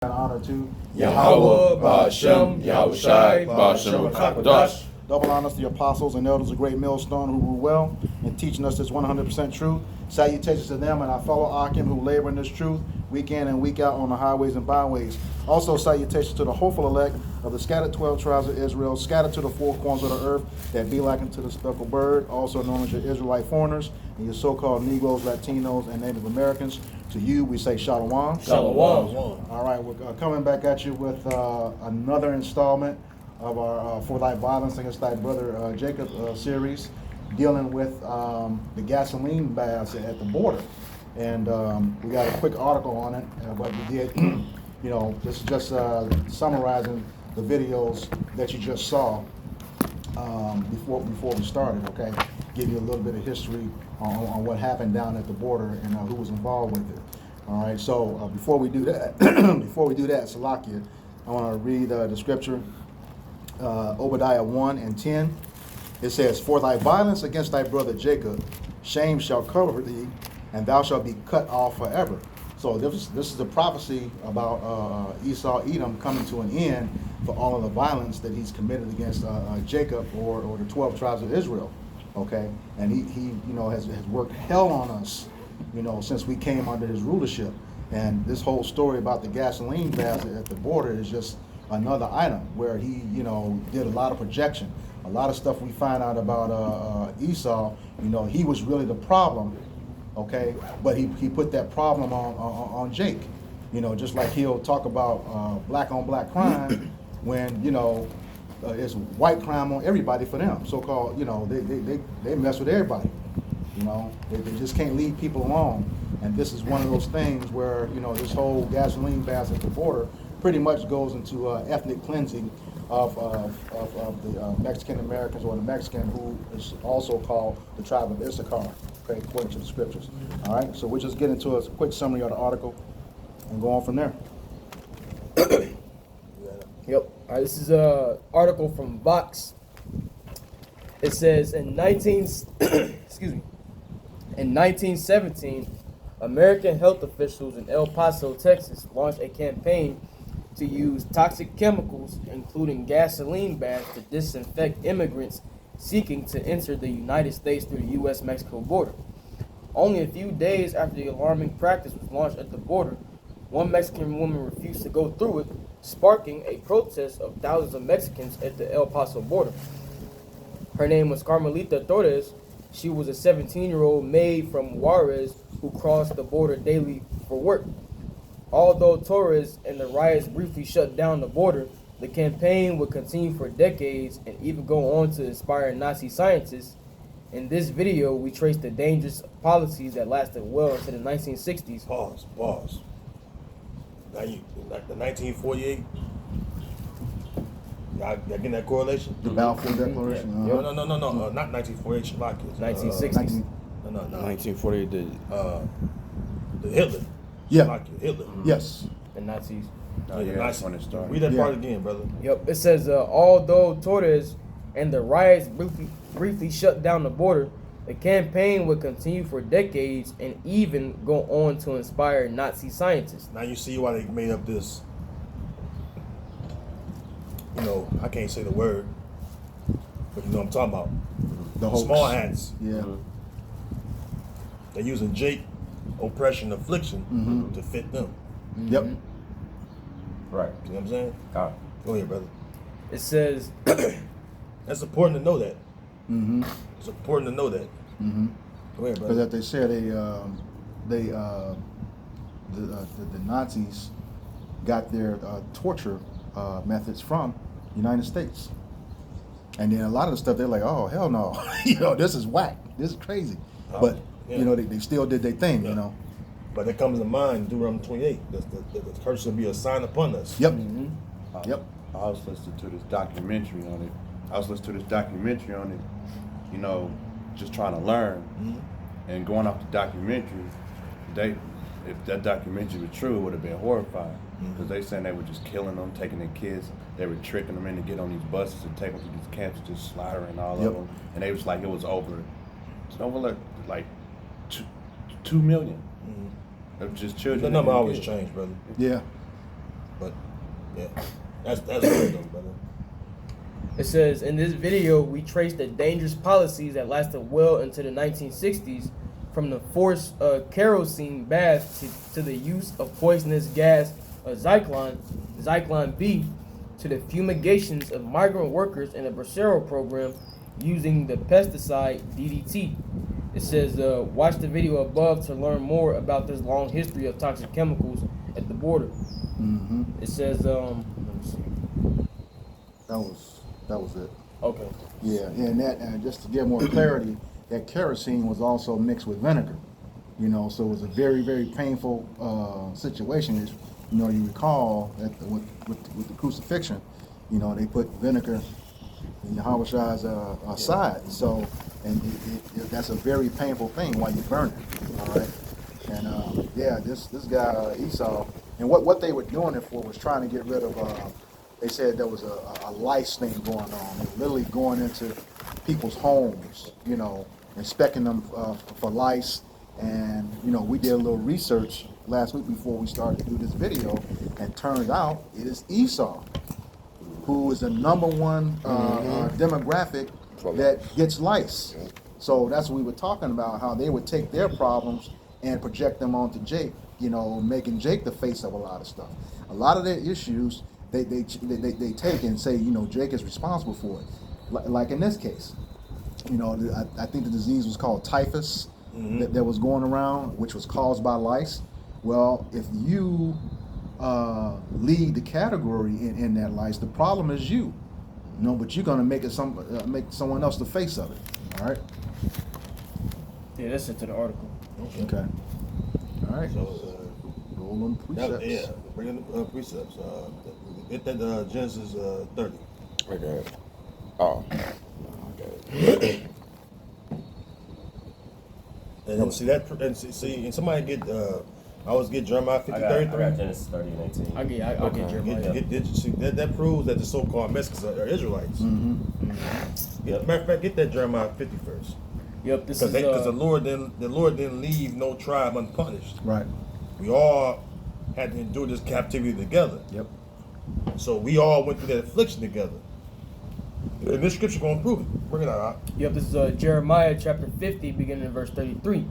and honor to Yahweh, Ba'ashem, Yahushai, Ba'ashem, Hakadash. Double honors to the apostles and elders of Great Millstone who rule well in teaching us this 100% truth. Salutations to them and our fellow Akim who labor in this truth week in and week out on the highways and byways. Also salutations to the hopeful elect of the scattered 12 tribes of Israel, scattered to the four corners of the earth, that be like unto the speckled bird, also known as your Israelite foreigners, and your so-called Negroes, Latinos, and Native Americans. To you, we say Shalom. Shalom. All right, we're coming back at you with another installment of our For Thy Violence Against Thy Brother Jacob series, dealing with the gasoline baths at the border. And we got a quick article on it, but we did, this is just summarizing the videos that you just saw before we started, okay? Give you a little bit of history on what happened down at the border and who was involved with it. All right, so before we do that, Salakia, I want to read the scripture, Obadiah 1 and 10. It says, "For thy violence against thy brother Jacob, shame shall cover thee, and thou shalt be cut off forever." So this is a prophecy about Esau, Edom coming to an end for all of the violence that he's committed against Jacob or the 12 tribes of Israel. Okay, and he has worked hell on us, since we came under his rulership. And this whole story about the gasoline baths at the border is just another item where he did a lot of projection, a lot of stuff we find out about Esau. He was really the problem, okay, but he put that problem on Jake. Just like he'll talk about black on black crime when it's white crime on everybody for them. So-called, they mess with everybody. They just can't leave people alone. And this is one of those things where, this whole gasoline baths at the border pretty much goes into ethnic cleansing of the Mexican Americans, or the Mexican who is also called the tribe of Issachar, okay, according to the scriptures. All right, so we'll just get into a quick summary of the article and go on from there. Yep. All right, this is an article from Vox. It says in 1917, American health officials in El Paso, Texas, launched a campaign to use toxic chemicals, including gasoline baths, to disinfect immigrants seeking to enter the United States through the U.S.-Mexico border. Only a few days after the alarming practice was launched at the border, one Mexican woman refused to go through it, sparking a protest of thousands of Mexicans at the El Paso border. Her name was Carmelita Torres. She was a 17-year-old maid from Juarez who crossed the border daily for work. Although Torres and the riots briefly shut down the border, the campaign would continue for decades and even go on to inspire Nazi scientists. In this video, we trace the dangerous policies that lasted well into the 1960s. Pause. Now like the 1948, y'all getting that correlation? The Balfour Declaration? No, not 1948, Slovakia. 1960s. No. 1948, the Hitler. Yeah. Slovakia, Hitler. Yes. The Nazis. that's when it started. Read that part again, brother. Yep, it says, although Torres and the riots briefly shut down the border, the campaign would continue for decades and even go on to inspire Nazi scientists. Now you see why they made up this, I can't say the word, but you know what I'm talking about. The hoax. Small hats. Yeah. They're using Jake, oppression, affliction, Mhm. to fit them. Yep. Right. You know what I'm saying? God. Go ahead, brother. It says, That's important to know that. Mm-hmm. It's important to know that. Mm-hmm. Go ahead, Because brother. as they said, the Nazis got their torture methods from the United States, and then a lot of the stuff they're like, oh hell no, this is whack, this is crazy, but yeah. they still did their thing, Yeah. But it comes to mind, Deuteronomy 28, the curse will be a sign upon us. Yep. Yep. I was listening to this documentary on it. Just trying to learn. And going off the documentary, if that documentary was true, it would have been horrifying. Because they saying they were just killing them, taking their kids. They were tricking them in to get on these buses and take them to these camps, just slaughtering all of them. And they was like, it was over like 2 million. Of just children. The number always changed, brother. Yeah. Yeah, that's good though, brother. It says, in this video, we trace the dangerous policies that lasted well into the 1960s, from the forced kerosene bath to the use of poisonous gas Zyklon B, to the fumigations of migrant workers in the Bracero program using the pesticide DDT. It says, watch the video above to learn more about this long history of toxic chemicals at the border. Mm-hmm. It says, let me see. That was it. Okay. Yeah, and just to give more clarity, that kerosene was also mixed with vinegar. You know, so it was a very, very painful situation. As, you know, you recall that with the crucifixion, you know, they put vinegar in Yahweh's side. So, and that's a very painful thing while you burn it. All right. And this guy Esau, and what they were doing it for was trying to get rid of. They said there was a lice thing going on. They were literally going into people's homes, you know, inspecting them for lice. And, you know, we did a little research last week before we started to do this video, and turns out it is Esau, who is the number one demographic that gets lice. So that's what we were talking about, how they would take their problems and project them onto Jake, you know, making Jake the face of a lot of stuff. A lot of their issues, they take and say, you know, Jake is responsible for it. Like in this case, you know, I think the disease was called typhus that was going around, which was caused by lice. Well, if you lead the category in that lice, the problem is you. You know, but you're gonna make it make someone else the face of it. All right. Yeah, that's it to the article. Okay. All right. So, roll on precepts. yeah, bring in the precepts. Get that Genesis 30. Okay. Oh. Okay. And see that, and somebody get, I always get Jeremiah 50, I got 33. Genesis 30 and 18. I'll get Jeremiah. See, that proves that the so-called Mexicans are Israelites. Yeah, matter of fact, get that Jeremiah 50 first. Yep, this is Because the Lord didn't leave no tribe unpunished. Right. We all had to endure this captivity together. Yep. So we all went through that affliction together. And this scripture gonna prove it. Bring it out. Yep, this is Jeremiah chapter 50, beginning in verse 33.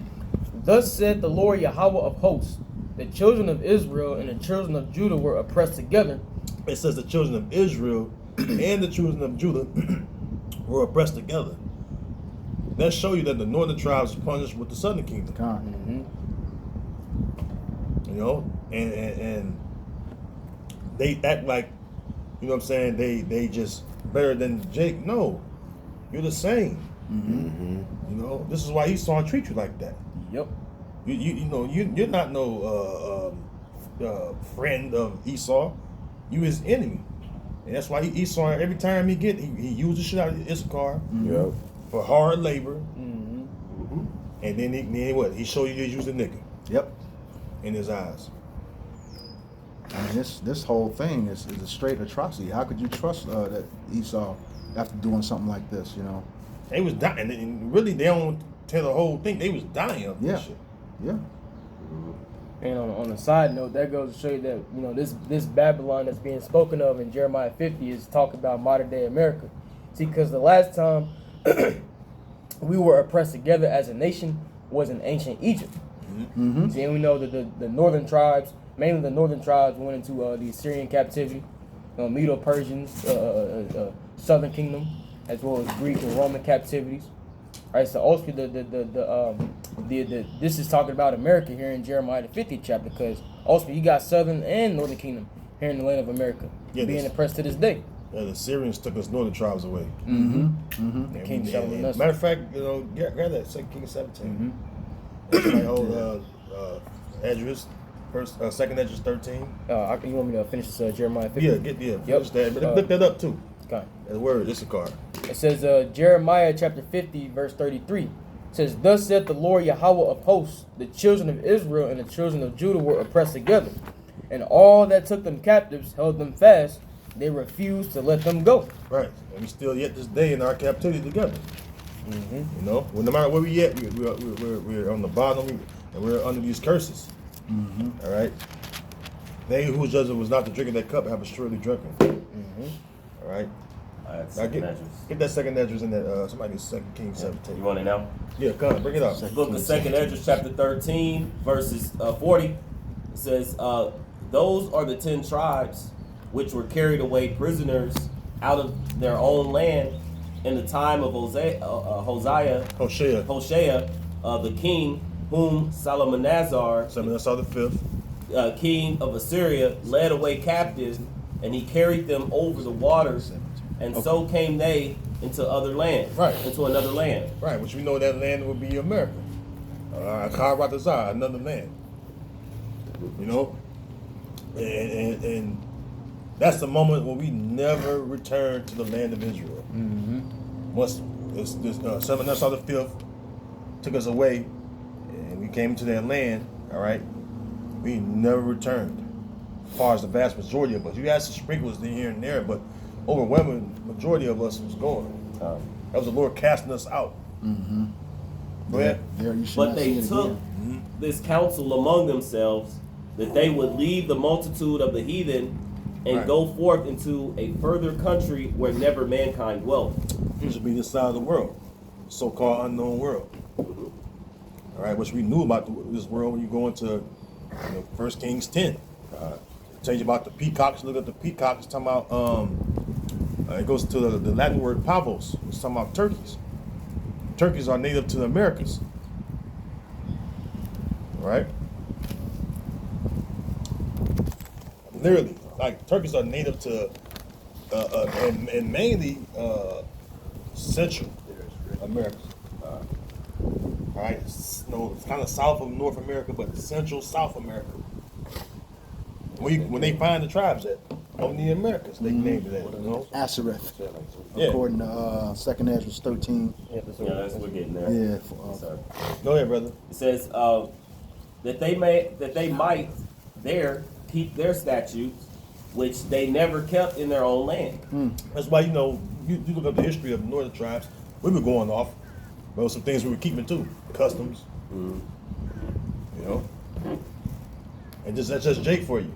Thus said the Lord Yahweh of hosts, the children of Israel and the children of Judah were oppressed together. It says the children of Israel and the children of Judah were oppressed together. That show you that the northern tribes was punished with the southern kingdom. Con. You know, and they act like, you know what I'm saying, they just better than Jake. No, you're the same. You know, this is why Esau treat you like that. Yep. You know, you're not no friend of Esau. You his enemy, and that's why Esau every time he uses shit out of Issachar Yep. for hard labor, and then he show you he's using nigga Yep. in his eyes. I mean, this whole thing is a straight atrocity. How could you trust that Esau after doing something like this? You know. They was dying, and really they don't tell the whole thing. They was dying of this shit. Yeah. And on a side note, that goes to show you that, you know, this Babylon that's being spoken of in Jeremiah 50 is talking about modern day America. See, because the last time we were oppressed together as a nation was in ancient Egypt. See, and we know that the northern tribes, mainly the northern tribes, went into the Assyrian captivity, Medo-Persians, Southern Kingdom, as well as Greek and Roman captivities. All right, so also this is talking about America here in Jeremiah the 50th chapter, because also you got Southern and Northern Kingdom here in the land of America being oppressed to this day. Yeah, the Syrians took us northern tribes away. The king showing us. Matter of fact, you know, grab that 2 Kings 17. That's like old Esdras, second Esdras 13. You want me to finish this Jeremiah 50? Finish that. But look that up too. Okay. That word, Issachar. It says Jeremiah chapter 50 verse 33. It says, thus said the Lord Yahweh of hosts, the children of Israel and the children of Judah were oppressed together, and all that took them captives held them fast. They refused to let them go. Right. And we still yet this day in our captivity together. You know, well, no matter where we at, we're on the bottom and we're under these curses. All right. They who judge was not to drink of that cup have assuredly drunken. All right. All right, Now second Esdras. get that second Esdras in that. Somebody get 2 Kings 17. You want it now? Yeah, come on, bring it up. Book of Second Esdras, chapter 13, verses 40. It says, "Those are the 10 tribes which were carried away prisoners out of their own land in the time of Hoshea, Hosea, the king, whom Salmanasar, 7, that's all the 5th. king of Assyria, led away captive, and he carried them over the waters, and so came they into other land, Right. into another land." Right, which we know that land would be America. Karatazar, another land. You know? And that's the moment when we never return to the land of Israel. Once this Salmanasar the 5th took us away, and we came to that land, all right, we never returned. As far as the vast majority of us. You had some sprinkles here and there, but overwhelming majority of us was gone. That was the Lord casting us out. Go ahead. There you should But not they see it took again. this counsel among themselves that they would leave the multitude of the heathen and Right. go forth into a further country where never mankind dwelt. This would be this side of the world, so-called unknown world. All right, which we knew about this world when you go into 1 Kings 10. Tell you about the peacocks. Look at the peacocks. It's talking about it goes to the Latin word pavos. It's talking about turkeys. Turkeys are native to the Americas. All right. Literally, like turkeys are native to and mainly Central America. All right, it's kind of south of North America, but Central South America. When they find the tribes at on the Americas, they named it that. You know? Ashereth, Yeah. according to 2 Ezra 13. Yeah, we're getting there. Yeah, Yes, sir. Go ahead, brother. It says that they might there keep their statutes, which they never kept in their own land. That's why you look up the history of the northern tribes. We were going off. There were some things we were keeping too, customs. You know, and that's just Jake for you.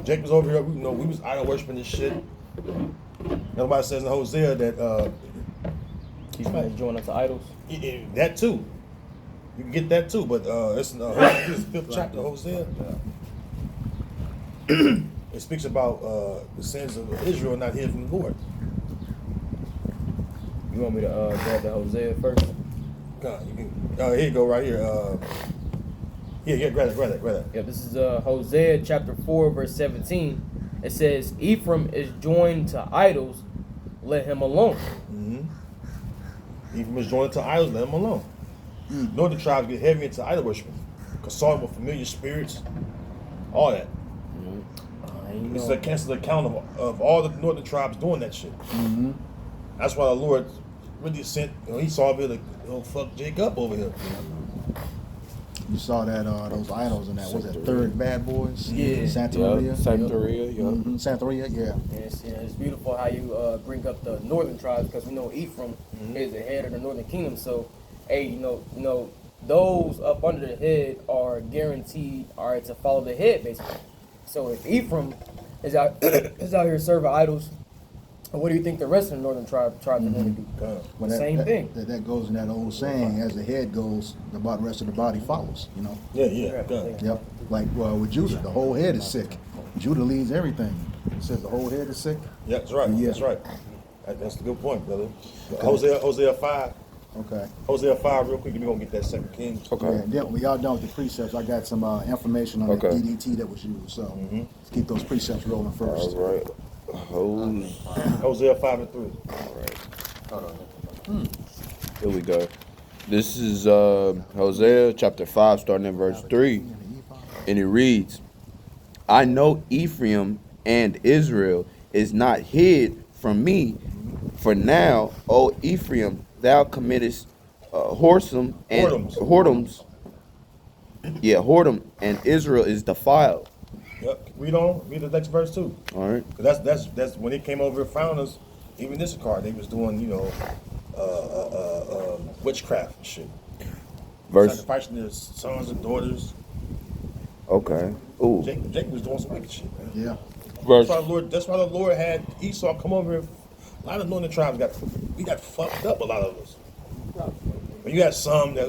Jake was over here. We was idol worshiping this shit. Nobody says in Hosea that He's trying to join us to idols. that too. You can get that too, but it's in the 5th chapter of Hosea. It speaks about the sins of Israel not hid from the Lord. You want me to grab the Hosea first? God, you can. Here you go, right here. Yeah, grab that. Yeah, this is Hosea chapter 4, verse 17. It says, Ephraim is joined to idols, let him alone. Ephraim is joined to idols, let him alone. Northern tribes get heavy into idol worship, consorting with familiar spirits, all that. It's the account of all the northern tribes doing that shit. That's why the Lord really sent. He saw me fuck Jacob over here. You saw that those idols in that. Was that third Bad Boys? Yeah. Santeria. Santeria, yeah. Santeria, yeah. And it's beautiful how you bring up the northern tribes, because we know Ephraim is the head of the northern kingdom. So, hey, those up under the head are guaranteed to follow the head, basically. So if Ephraim is out here serving idols, what do you think the rest of the northern tribes are going to do? Well, Same thing. That goes in that old saying: as the head goes, the rest of the body follows. You know. Yeah. God. Yep. Like with Judah, the whole head is sick. Judah leads everything. It says the whole head is sick. Yeah, that's right. Yeah. That's right. That's a good point, brother. Hosea 5. Okay. Hosea 5, real quick. We're gonna get that 2 Kings. Okay. Yeah, then when y'all done with the precepts, I got some information on Okay. the DDT that was used. So let's keep those precepts rolling first. All right. Hosea 5 and 3. All right. Here we go. This is Hosea chapter 5, starting in verse 3. And it reads, I know Ephraim and Israel is not hid from me. For now, O Ephraim, thou committest whoredom and Whoredoms. whoredom, and Israel is defiled. Yep. Read the next verse too. All right. 'Cause that's when they came over and found us. Even Issachar, they was doing witchcraft and shit. Verse. Sacrificing their sons and daughters. Okay. Ooh. Jacob was doing some wicked shit, man. Yeah. Verse. That's why the Lord had Esau come over here. A lot of northern tribes got fucked up, a lot of us. But you got some that,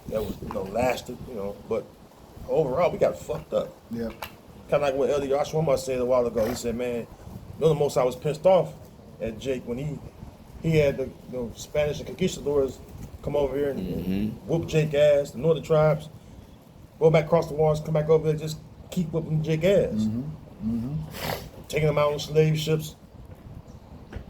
that was, lasted, but overall we got fucked up. Yeah. Kind of like what Elder Yashwama said a while ago. He said, man, the most I was pissed off at Jake when he had the Spanish and conquistadors come over here and whoop Jake ass, the northern tribes, go back across the waters, come back over there, just keep whooping Jake ass. Taking them out on slave ships.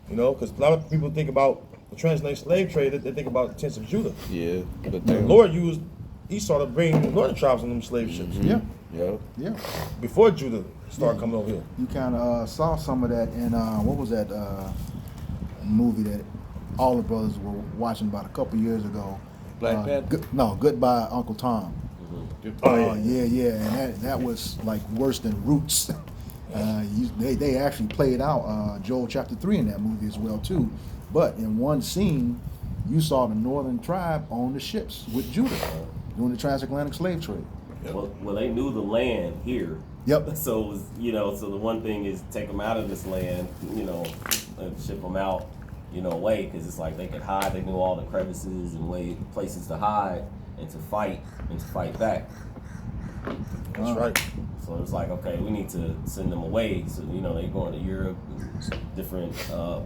Because a lot of people think about the transatlantic slave trade, they think about the tents of Judah. Yeah. But The Lord used Esau to bring the northern tribes on them slave ships Yeah. Yeah. Yeah. before Judah started coming over here. You kind of saw some of that in what was that movie that all the brothers were watching about a couple years ago? Black Panther? Goodbye Uncle Tom. Oh, Yeah, and that was like worse than Roots. They actually played out Joel chapter 3 in that movie as well too. But in one scene, you saw the northern tribe on the ships with Judah doing the transatlantic slave trade. Well, they knew the land here. Yep. So it was, so the one thing is take them out of this land, and ship them out, away, because it's like they could hide. They knew all the crevices and places to hide and to fight back. That's right. So it was like, okay, we need to send them away. So they going to Europe, and different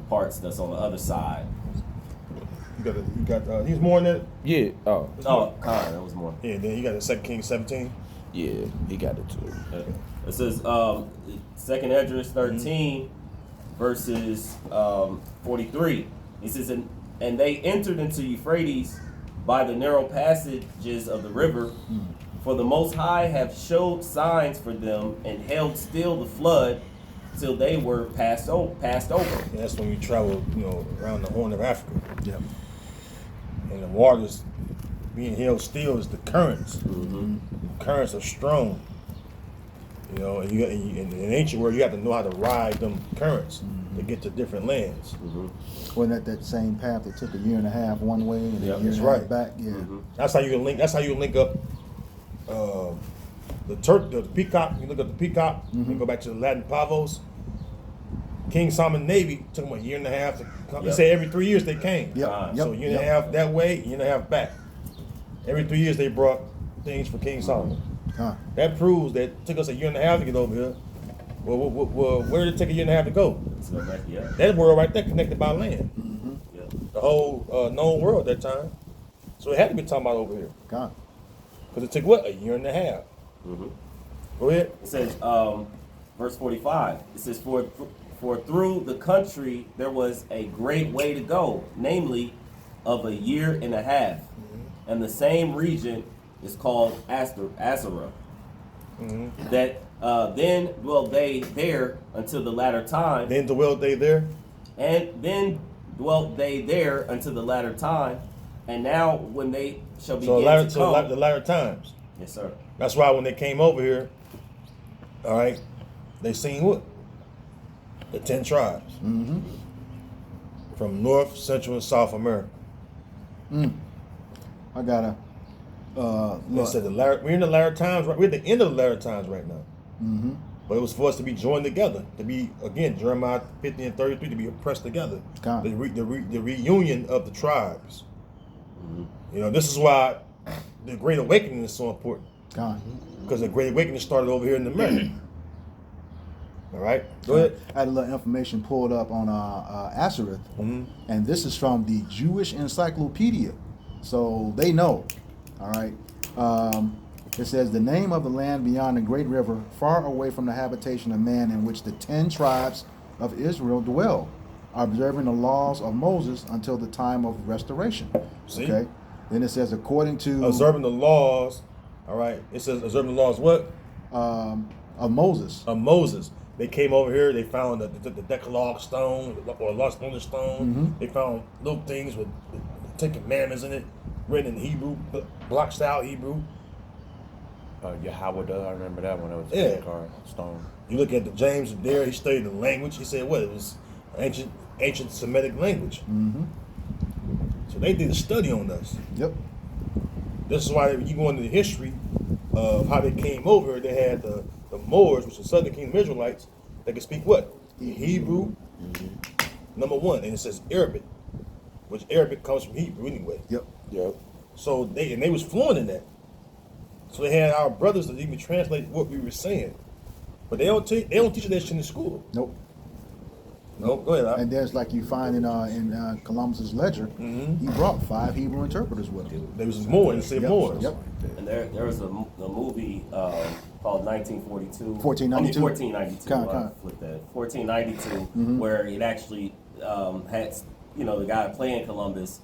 parts that's on the other side. You got he's more than that. Yeah. Oh. Oh, Khan, that was more. Yeah, then you got the 2 Kings 17. Yeah. He got it too. It says 2nd Esdras 13 verses 43. It says, and they entered into Euphrates by the narrow passages of the river, for the Most High have showed signs for them and held still the flood till they were passed over. Yeah, that's when you travel, around the Horn of Africa. Yep. And the waters being held still is the currents. Mm-hmm. The currents are strong. And in the ancient world, you have to know how to ride them currents to get to different lands. Wasn't that same path that took a year and a half one way and Yeah, a year that's and a half right. back? Yeah. That's how you can link. That's how you link up the peacock. You look up the peacock and go back to the Latin pavos. King Solomon Navy took them a year and a half to come. They Yep. say every 3 years they came. Yep. So a year and a half that way, a year and a half back. Every 3 years they brought things for King Solomon. Huh. That proves that it took us a year and a half to get over here. Well, where did it take a year and a half to go? So yeah. That world right there connected by land. Yeah. The whole known world at that time. So it had to be talking about over here. God. Because it took what? A year and a half. Go ahead. It says, verse 45. It says, for through the country there was a great way to go, namely of a year and a half. And the same region is called Asherah. That then dwelt they there until the latter time. Then dwelt they there. And then dwelt they there until the latter time. And now when they shall begin to come. The latter times. Yes, sir. That's why when they came over here, all right, they seen what? The 10 tribes. From North, Central, and South America. I gotta They look. said we're in the latter times. We're at the end of the latter times right now. But it was for us to be joined together, to be, again, Jeremiah 50 and 33, to be oppressed together. God. The reunion of the tribes. This is why the Great Awakening is so important. God. Because the Great Awakening started over here in America. All right? Go ahead. I had a little information pulled up on Ashereth, and this is from the Jewish Encyclopedia, so they know. All right. It says the name of the land beyond the great river, far away from the habitation of man, in which the 10 tribes of Israel dwell, observing the laws of Moses until the time of restoration. See? Okay. Then it says according to Observing the laws. All right. It says observing the laws what? of Moses. Of Moses. They came over here. They found the Decalogue stone or lost on the stone. They found little things with the 10 Commandments in it, written in Hebrew, block style Hebrew. Yahweh, I remember that one. That was Yeah. card stone. You look at the James there. He studied the language. He said what? It was ancient Semitic language. So they did a study on us. Yep. This is why you go into the history. of how they came over, they had the Moors, which is Southern Kingdom Israelites, that could speak what? Hebrew, number one, and it says Arabic, which Arabic comes from Hebrew anyway. Yep. Yep. So they was fluent in that. So they had our brothers that even translate what we were saying, but they don't teach you that shit in school. Nope. No, go ahead. And there's like you find in Columbus's ledger, he brought 5 Hebrew interpreters with him. There was more, and say Yep. more. Yep. And there was a movie called 1942. 1492. 1492. Con. Flip that. 1492, where it actually had, the guy playing Columbus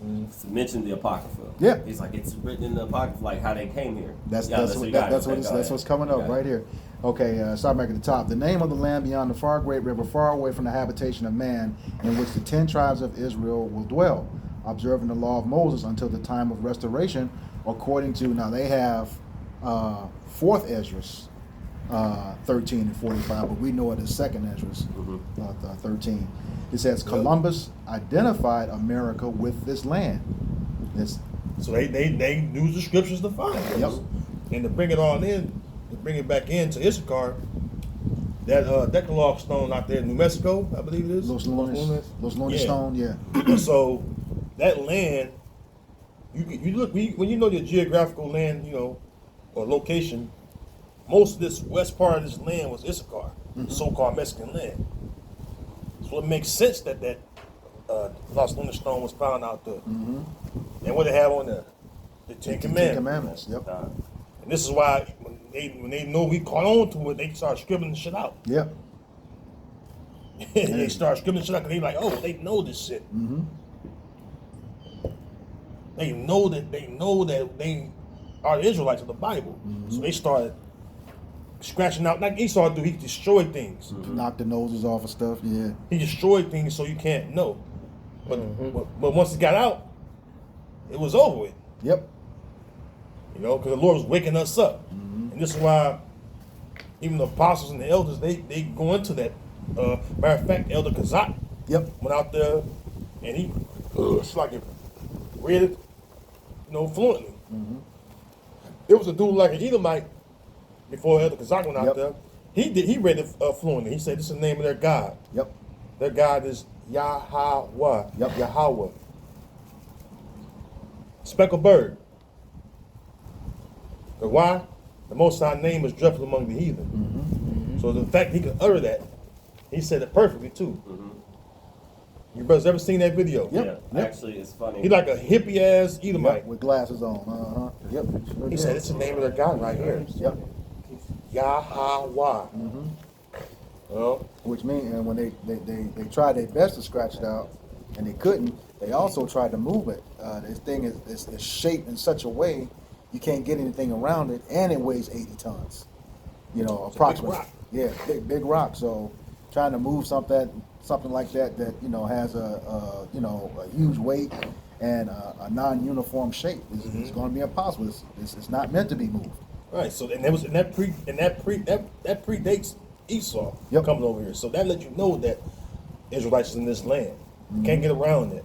mentioned the Apocrypha. Yeah. He's like, it's written in the Apocrypha, like how they came here. That's what you got. that's Okay, go ahead. what's coming You up got it. right here. Okay, start back at the top. The name of the land beyond the far great river, far away from the habitation of man, in which the 10 tribes of Israel will dwell, observing the law of Moses until the time of restoration, according to, now they have 4th Esdras, 13 and 45, but we know it as 2nd Esdras, 13. It says Columbus identified America with this land. It's, So they use the scriptures to find it. Yep. And to bring it all in, to bring it back into Issachar, that Decalogue stone out there in New Mexico, I believe it is. Los Lunas Yeah. stone, yeah. And so that land, you look when you know your geographical land, or location. Most of this west part of this land was Issachar, so-called Mexican land. So it makes sense that Los Lunas stone was found out there. And what they have on there, the Ten Commandments. Yep. And this is why when they know we caught on to it, they start scribbling the shit out. Yep. They start scribbling shit out because they like, oh, they know this shit. They know that they are the Israelites of the Bible. So they started scratching out like Esau do. He destroyed things. Knock the noses off of stuff, yeah. He destroyed things so you can't know. But once it got out, it was over with. Yep. Because the Lord was waking us up. And this is why even the apostles and the elders, they go into that. Matter of fact, Elder Kazak Yep. went out there and he it's like it read it, fluently. There was a dude like an Edomite before Elder Kazak went out Yep. there. He read it fluently. He said this is the name of their God. Yep. Their God is Yahweh. Yep. Yahweh. Speckled bird. But why? The Most High name is dreadful among the heathen. So the fact he could utter that, he said it perfectly too. You brothers ever seen that video? Yep. Yeah, actually, it's funny. He like a hippie ass Edomite. Yep. With glasses on. Yep. Sure He did. said it's the name of their God right here. Yep. Yahweh. Well, Which means, and when they tried their best to scratch it out, and they couldn't, they also tried to move it. This thing is shaped in such a way you can't get anything around it, and it weighs 80 tons. Approximately. rock. Yeah, big rock. So trying to move something like that has a huge weight and a non-uniform shape is going to be impossible. It's not meant to be moved. right. So and that predates Esau Yep. coming over here. So that lets you know that Israelites is in this land. You can't get around it.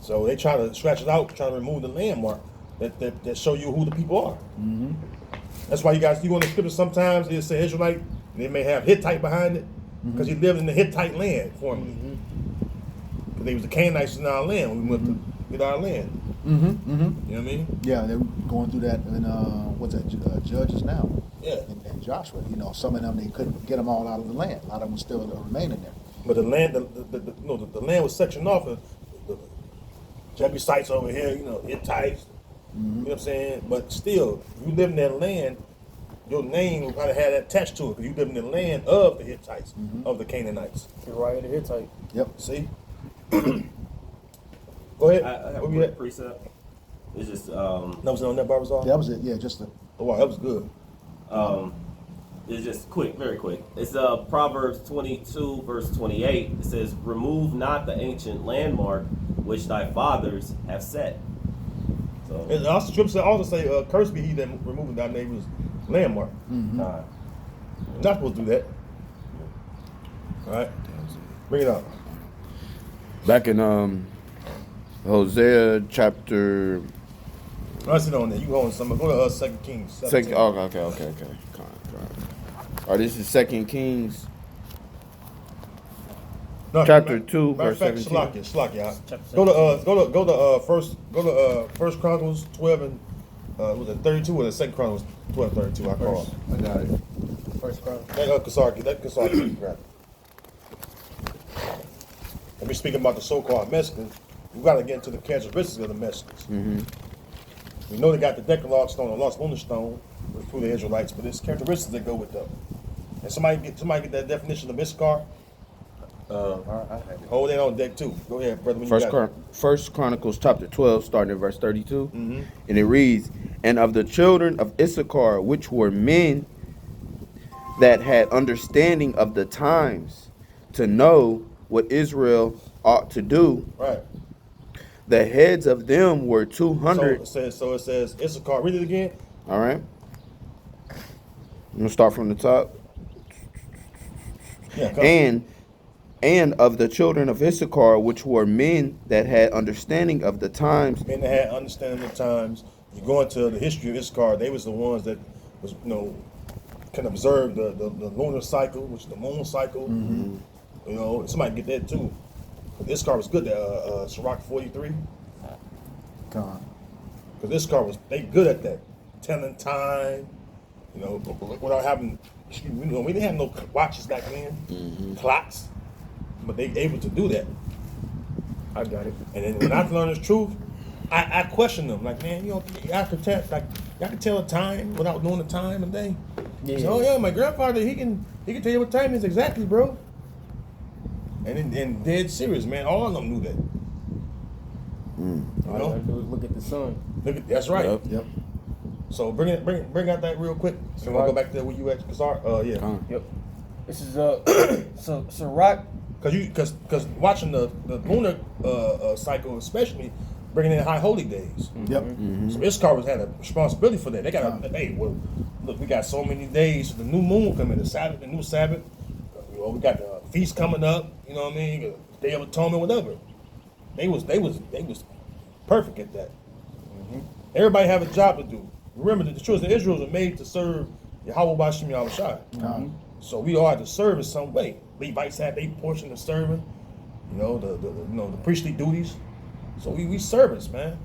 So they try to scratch it out, try to remove the landmark that show you who the people are. That's why you go in the scripture sometimes, it say Israelite, they may have Hittite behind it, because he lived in the Hittite land formerly. Because they was the Canaanites in our land when we went to get our land. You know what I mean? Yeah, they're going through that in Judges now. Yeah. And Joshua, some of them they couldn't get them all out of the land. A lot of them still remaining there. But the land, the land was sectioned off. The Jebusites over here, Hittites. You know what I'm saying? But still, if you live in that land, your name will probably have that attached to it because you live in the land of the Hittites, of the Canaanites. Uriah the Hittite. Yep. See? Go ahead. I have Where a we quick at? precept. It's just That was on that Barbazar? That was it. Yeah, just the. Oh, wow, that was good. It's just quick, very quick. It's Proverbs 22, verse 28. It says, "Remove not the ancient landmark which thy fathers have set." So, And also, scripture also say, "Cursed be he that removeth thy neighbor's landmark." uh, You're not supposed to do that. All right, bring it up. Back in Hosea chapter I sit on there. You go on some. Go to 2 Kings. 17. Second. Okay. Con. All right, this is 2 Kings. No, Chapter matter- 2, matter of verse fact, 17. Slakia. Chapter Go to First Chronicles 12 and was it 32 or the Second Chronicles 12 32? I call. I got it. First Chronicles. That Kasarki, grab it. When we speak about the so-called Mexicans, we got to get into the characteristics of the Mexicans. Mm-hmm. We know they got the Decalogue stone, the Lost Lunar stone, which prove the Israelites, but there's characteristics that go with them. And somebody get that definition of Issachar. Hold that on deck too. Go ahead, brother. When you got it. First Chronicles chapter 12, starting at verse 32. Mhm. And it reads, "And of the children of Issachar, which were men that had understanding of the times, to know what Israel ought to do, Right. the heads of them were 200." So it says Issachar. Read it again. All right. I'm going to start from the top. Yeah. Come. And of the children of Issachar, which were men that had understanding of the times. Men that had understanding of the times. You go into the history of Issachar, they was the ones that was, can observe the lunar cycle, which is the moon cycle. Mm-hmm. Somebody get that too. But Issachar was good at Sirach 43. Con. Because Issachar they good at that. Telling time, without having, we didn't have no watches back then, clocks, but they able to do that. I got it. And then when I learned this truth, I question them. Like, man, y'all can tell the time without knowing the time and day. Yeah. So, yeah, my grandfather, he can tell you what time is exactly, bro. And dead serious, man. All of them knew that. All I gotta do is look at the sun. That's right. Yep. Yep. So bring out that real quick. So we'll go back to where you at, Kasar. Yeah. Yep. This is so Sirach. Because watching the lunar cycle, especially bringing in high holy days. Yep. So Issachar had a responsibility for that. They got look, we got so many days. The new moon coming, the new Sabbath. We got the feast coming up. You know what I mean? Day of Atonement, whatever. They was perfect at that. Everybody have a job to do. Remember that the children of Israel are made to serve Yahweh Bashim Yahushua. So we all have to serve in some way. Levites have their portion of serving, the priestly duties. So we servants, man.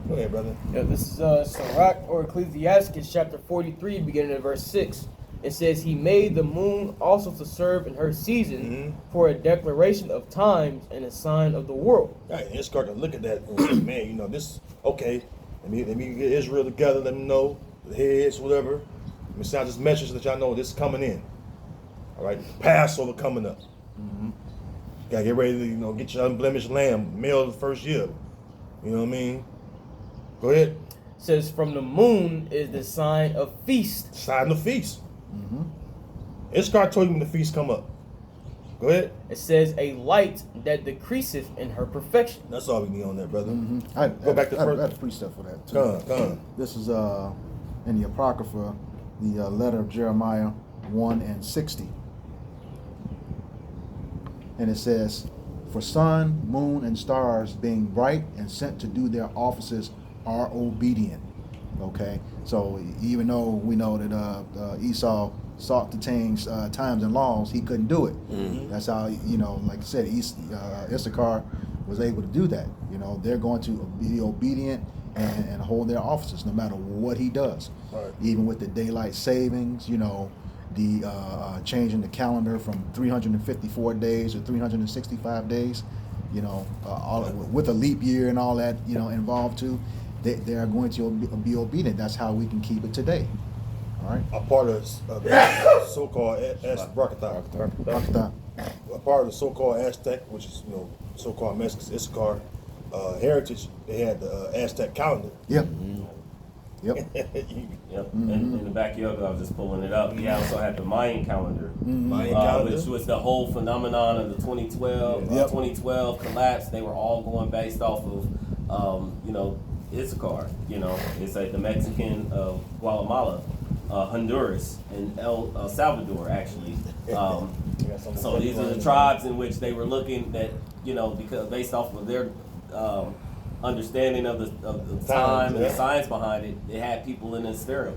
Go ahead, brother. Yeah, this is Sirach or Ecclesiastes chapter 43, beginning at verse 6. It says, "He made the moon also to serve in her season for a declaration of times and a sign of the world." Right, and Issachar can look at that and say, man, this okay. Let me get Israel together. Let them know the heads, whatever. Let me send this message that y'all know this is coming in. All right, Passover coming up. Gotta get ready to get your unblemished lamb, male of the first year. You know what I mean? Go ahead. It says, "From the moon is the sign of feast." Sign the feast. Issachar told you when the feast come up. Go ahead. It says, "A light that decreaseth in her perfection." That's all we need on that, brother. Go back to I first- had a free stuff for that too. Come. This is in the Apocrypha, the letter of Jeremiah 1 and 60. And it says, "For sun, moon, and stars being bright and sent to do their offices are obedient." Okay, so even though we know that Esau sought to change times and laws, he couldn't do it. That's how, like I said, Issachar was able to do that. They're going to be obedient and hold their offices no matter what he does. Right. Even with the daylight savings, the changing the calendar from 354 days to 365 days, with a leap year and all that, involved too. They are going to be obedient. That's how we can keep it today. All right. A part of the so-called Rakata. A part of the so-called Aztec, which is so-called Mexican Issachar heritage, they had the Aztec calendar. Yep. Yep. Yep. And in the backyard, I was just pulling it up. He also had the Mayan calendar, Mayan calendar. which was the whole phenomenon of the 2012 Yep. 2012 collapse. They were all going based off of Issachar. It's like the Mexican of Guatemala, Honduras, and El Salvador actually. So these are the tribes in which they were looking at, because based off of their understanding of the time and the science behind it, it had people in hysteria.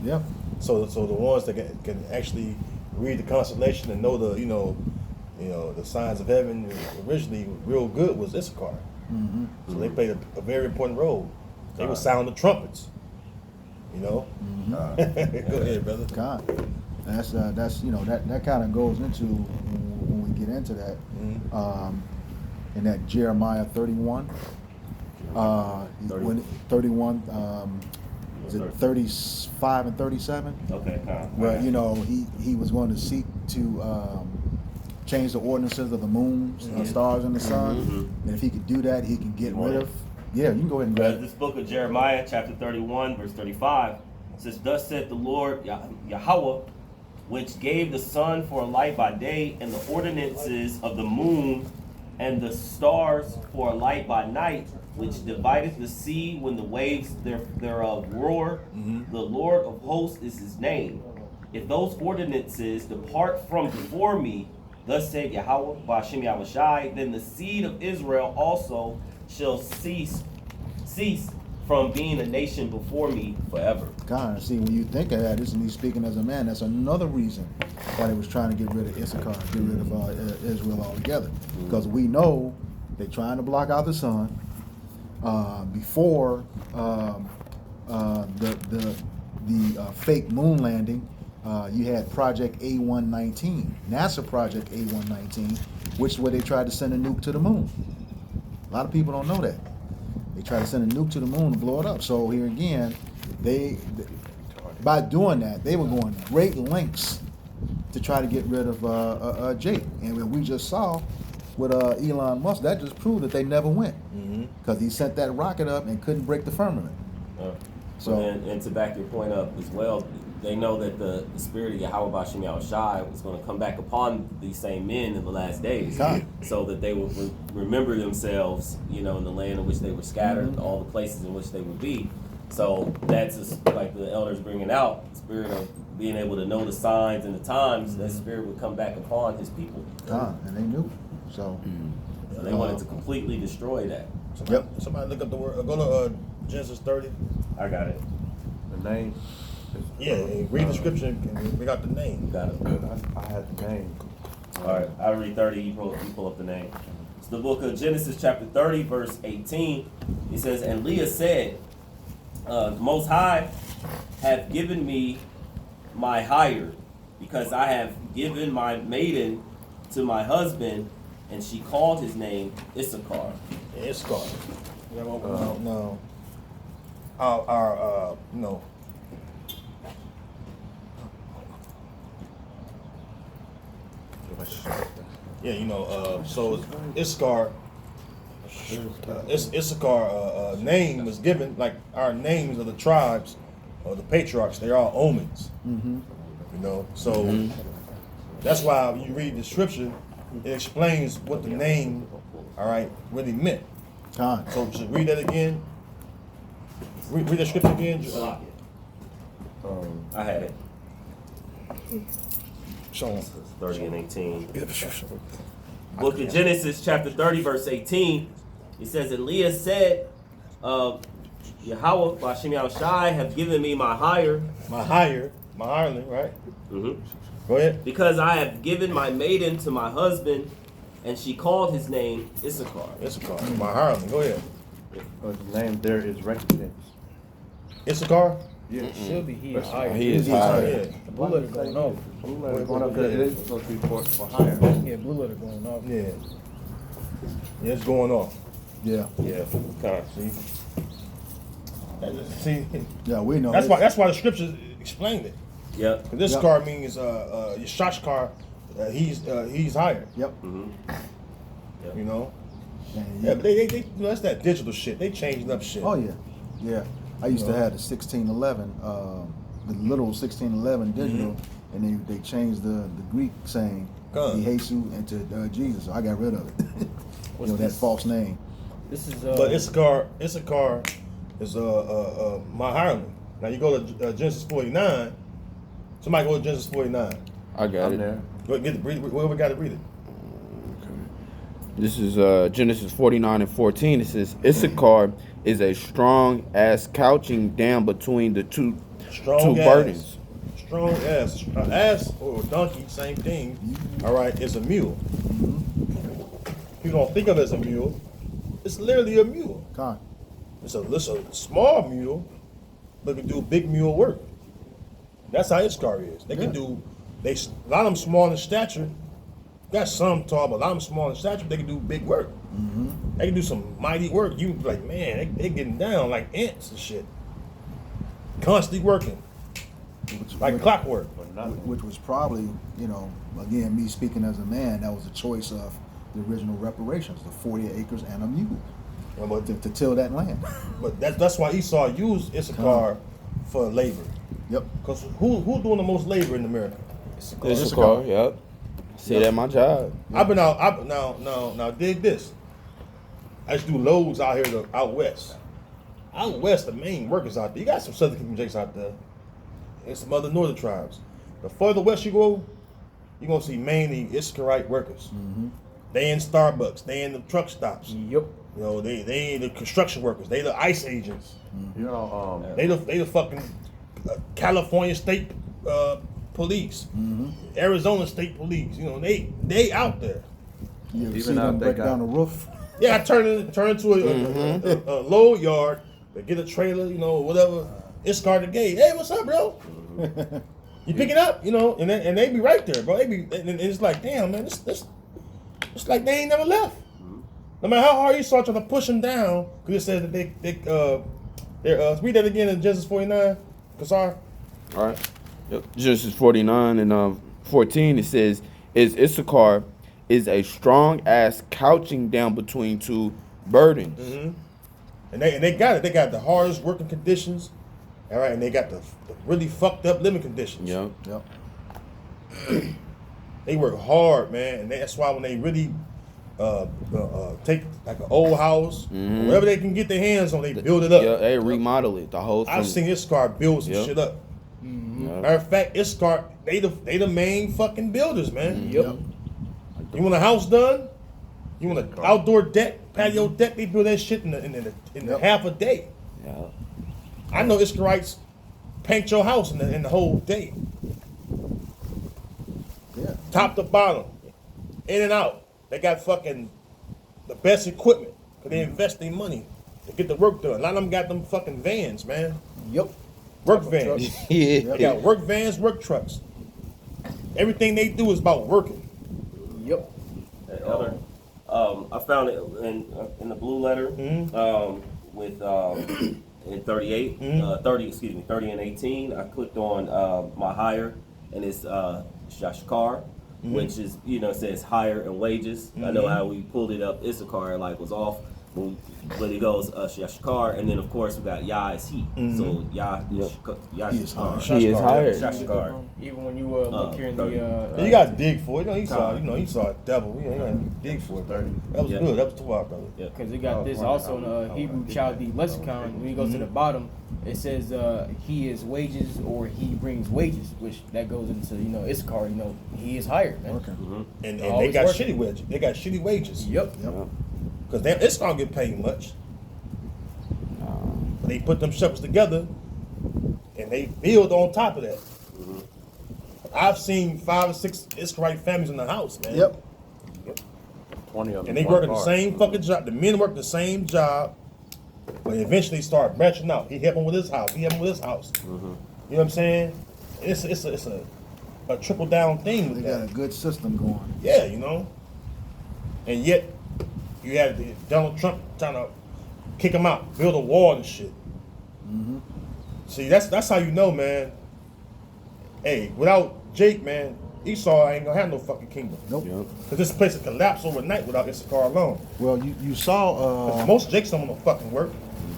Yeah. So the ones that can actually read the constellation and know the signs of heaven originally real good was Issachar. Mm-hmm. So they played a very important role. They would sound the trumpets. Go ahead, brother. God. That's that kind of goes into when we get into that. In that Jeremiah 31. 31. Is it 35 and 37? Okay. Where he was going to seek to change the ordinances of the moons, stars, and the sun. And if he could do that, he can get rid of. Yeah, you can go ahead and read it. This book of Jeremiah, chapter 31, verse 35, says, "Thus said the Lord Yahweh, which gave the sun for a light by day, and the ordinances of the moon and the stars for a light by night, which divideth the sea when the waves thereof roar. The Lord of hosts is his name. If those ordinances depart from before me, thus said Yahweh, Ba'ashem Yahushai, then the seed of Israel also shall cease from being a nation before me forever." God, see, when you think of that, this is me speaking as a man. That's another reason why they was trying to get rid of Issachar, get rid of Israel altogether, because we know they're trying to block out the sun before the fake moon landing. You had Project A119, NASA Project A119, which is where they tried to send a nuke to the moon. A lot of people don't know that. They tried to send a nuke to the moon to blow it up. So here again, by doing that, they were going great lengths to try to get rid of Jake. And when we just saw with Elon Musk, that just proved that they never went, because he sent that rocket up and couldn't break the firmament. And to back your point up as well, they know that the spirit of Yahweh Ba'ashem Yahushai was going to come back upon these same men in the last days, so that they would remember themselves, in the land in which they were scattered, all the places in which they would be. So that's like the elders bringing out, the spirit of being able to know the signs and the times. That spirit would come back upon his people. And they knew. So they wanted to completely destroy that. Somebody look up the word. Go to Genesis 30. I got it. The name. Yeah, read the scripture and we got the name. Got it. I had the name. All right, I'll read 30. You pull up the name. It's the book of Genesis, chapter 30, verse 18. It says, "And Leah said, the Most High hath given me my hire, because I have given my maiden to my husband, and she called his name Issachar." Yeah, Issachar. We have open now. Our so Issachar, Issachar name was given, like our names of the tribes or the patriarchs. They're all omens. So that's why when you read the scripture, it explains what the name, really meant. So just read that again. Read the scripture again. I had it. Show 'em. 30 and 18. Book of Genesis, chapter 30, verse 18. It says, "And Leah said, Yahweh, Ba'ashem Yahushai, have given me my hire." My hireling, right? Go ahead. "Because I have given my maiden to my husband, and she called his name Issachar." Issachar, my hireling. Go ahead. The name there is recompense. Issachar? Yeah. It should be he is higher. He is higher. Yeah. The blue letter going off. It is supposed to be for hire. Yeah, blue letter going off. Yeah. Yeah, it's going off. yeah, Yeah. See, yeah, we know. that's why the scriptures explained it. Yep. This car means Yeshashkar, he's higher. Yep. You know. And Yeah, but they that's that digital shit. They changing up shit. Oh yeah, yeah. I used to have the 1611, the literal 1611 digital, and they changed the Greek saying Jesus into Jesus. So I got rid of it. That false name. This is But Issachar is my hireling. Now you go to Genesis 49. Somebody go to Genesis 49. I got I'm it. there. Go get read it. Whoever got to read it. This is Genesis 49:14. It says, Issachar is a strong ass couching down between the two Strong ass. burdens. Strong ass. An ass or a donkey, same thing. All right, is a mule. You don't think of it as a mule. It's literally a mule. Con. It's a small mule, but can do big mule work. That's how Issachar is. They can do. A lot of them small in stature. Got some tall, but a lot of them small in stature. They can do big work. They can do some mighty work. You be like, man, they getting down like ants and shit. Constantly working, like clockwork. Which was probably, you know, again, me speaking as a man, that was a choice of the original reparations, the 40 acres and a mule But, to till that land. but that's why Esau used Issachar for labor. Yep. Cause who doing the most labor in America? Issachar, yep. Say that my job. I've been out. Now dig this. I just do loads out here out west. Out west, the main workers out there. You got some Southern Kingdom Jakes out there, and some other northern tribes. The further west you go, you're gonna see mainly Issacharite workers. They in Starbucks. They in the truck stops. Yep. You know, they the construction workers. They the ICE agents. You know, They the fucking California State Police, Arizona State Police. You know, they out there. You ever Even see out them they break got- down the roof? Yeah, I turn into a load yard, to get a trailer, you know, whatever. Issachar the gate. Hey, what's up, bro? You pick it up, you know, and they be right there, bro. They be, and it's like, damn, man, this it's like they ain't never left. No matter how hard you start trying to push them down, because it says that they're read that again in Genesis 49, Kasar. All right. Yep. Genesis 49 and 14, it says, is Issachar is a strong ass couching down between two burdens. And they got it. They got the hardest working conditions, all right, and they got the really fucked up living conditions. Yep. Yep. They work hard, man, and that's why when they really take like an old house, or whatever they can get their hands on, they build it up. Yeah, they remodel it. The whole thing. I've seen Issachar build some Yep. shit up. Yep. Matter of fact, Issachar, they the main fucking builders, man. Yep. You want a house done? You want an outdoor deck, patio deck? They build that shit in Yep. half a day. Yeah. I know Issacharites paint your house in the whole day, Yeah. top to bottom, in and out. They got fucking the best equipment because they invest their money to get the work done. A lot of them got them fucking vans, man. Yep. Work vans. They Yeah. got work vans, work trucks. Everything they do is about working. Yep. Elder, I found it in the blue letter with in 38, 30 and 18. I clicked on my hire, and it's Shashkar, which is, you know, it says hire and wages. I know how we pulled it up. Issachar like was off. But it goes Shashkar, and then of course we got Yah is he. So Yah He is hired. He is hired. Shashkar. Even when you look here in the You got to dig for it. You know, he saw a devil. You got to dig for it. 30. That was Yeah. good. That was 12, brother. because it got this also in the Hebrew Chaldee lexicon. When you go to the bottom, it says he is wages or he brings wages, which that goes into, you know, Issachar. You know, he is hired, man. Working. And they Always got working. shitty wages. They got shitty wages. Yep. Yep. Because it's not get paid much. They put them shepherds together, and they build on top of that. I've seen 5 or 6 Issacharite families in the house, man. Yep. 20 of them. And they working the same fucking job. The men work the same job, but eventually they start branching out. He help him with his house. He help him with his house. You know what I'm saying? It's a trickle down thing They with got that. a good system going. Yeah, you know. And yet, you have Donald Trump trying to kick him out, build a wall and shit. See, that's how you know, man. Hey, without Jake, man, Esau ain't gonna have no fucking kingdom. Nope. Yep. Cause this place will collapse overnight without Issachar alone. Well, you saw Most Jakes don't want to fucking work.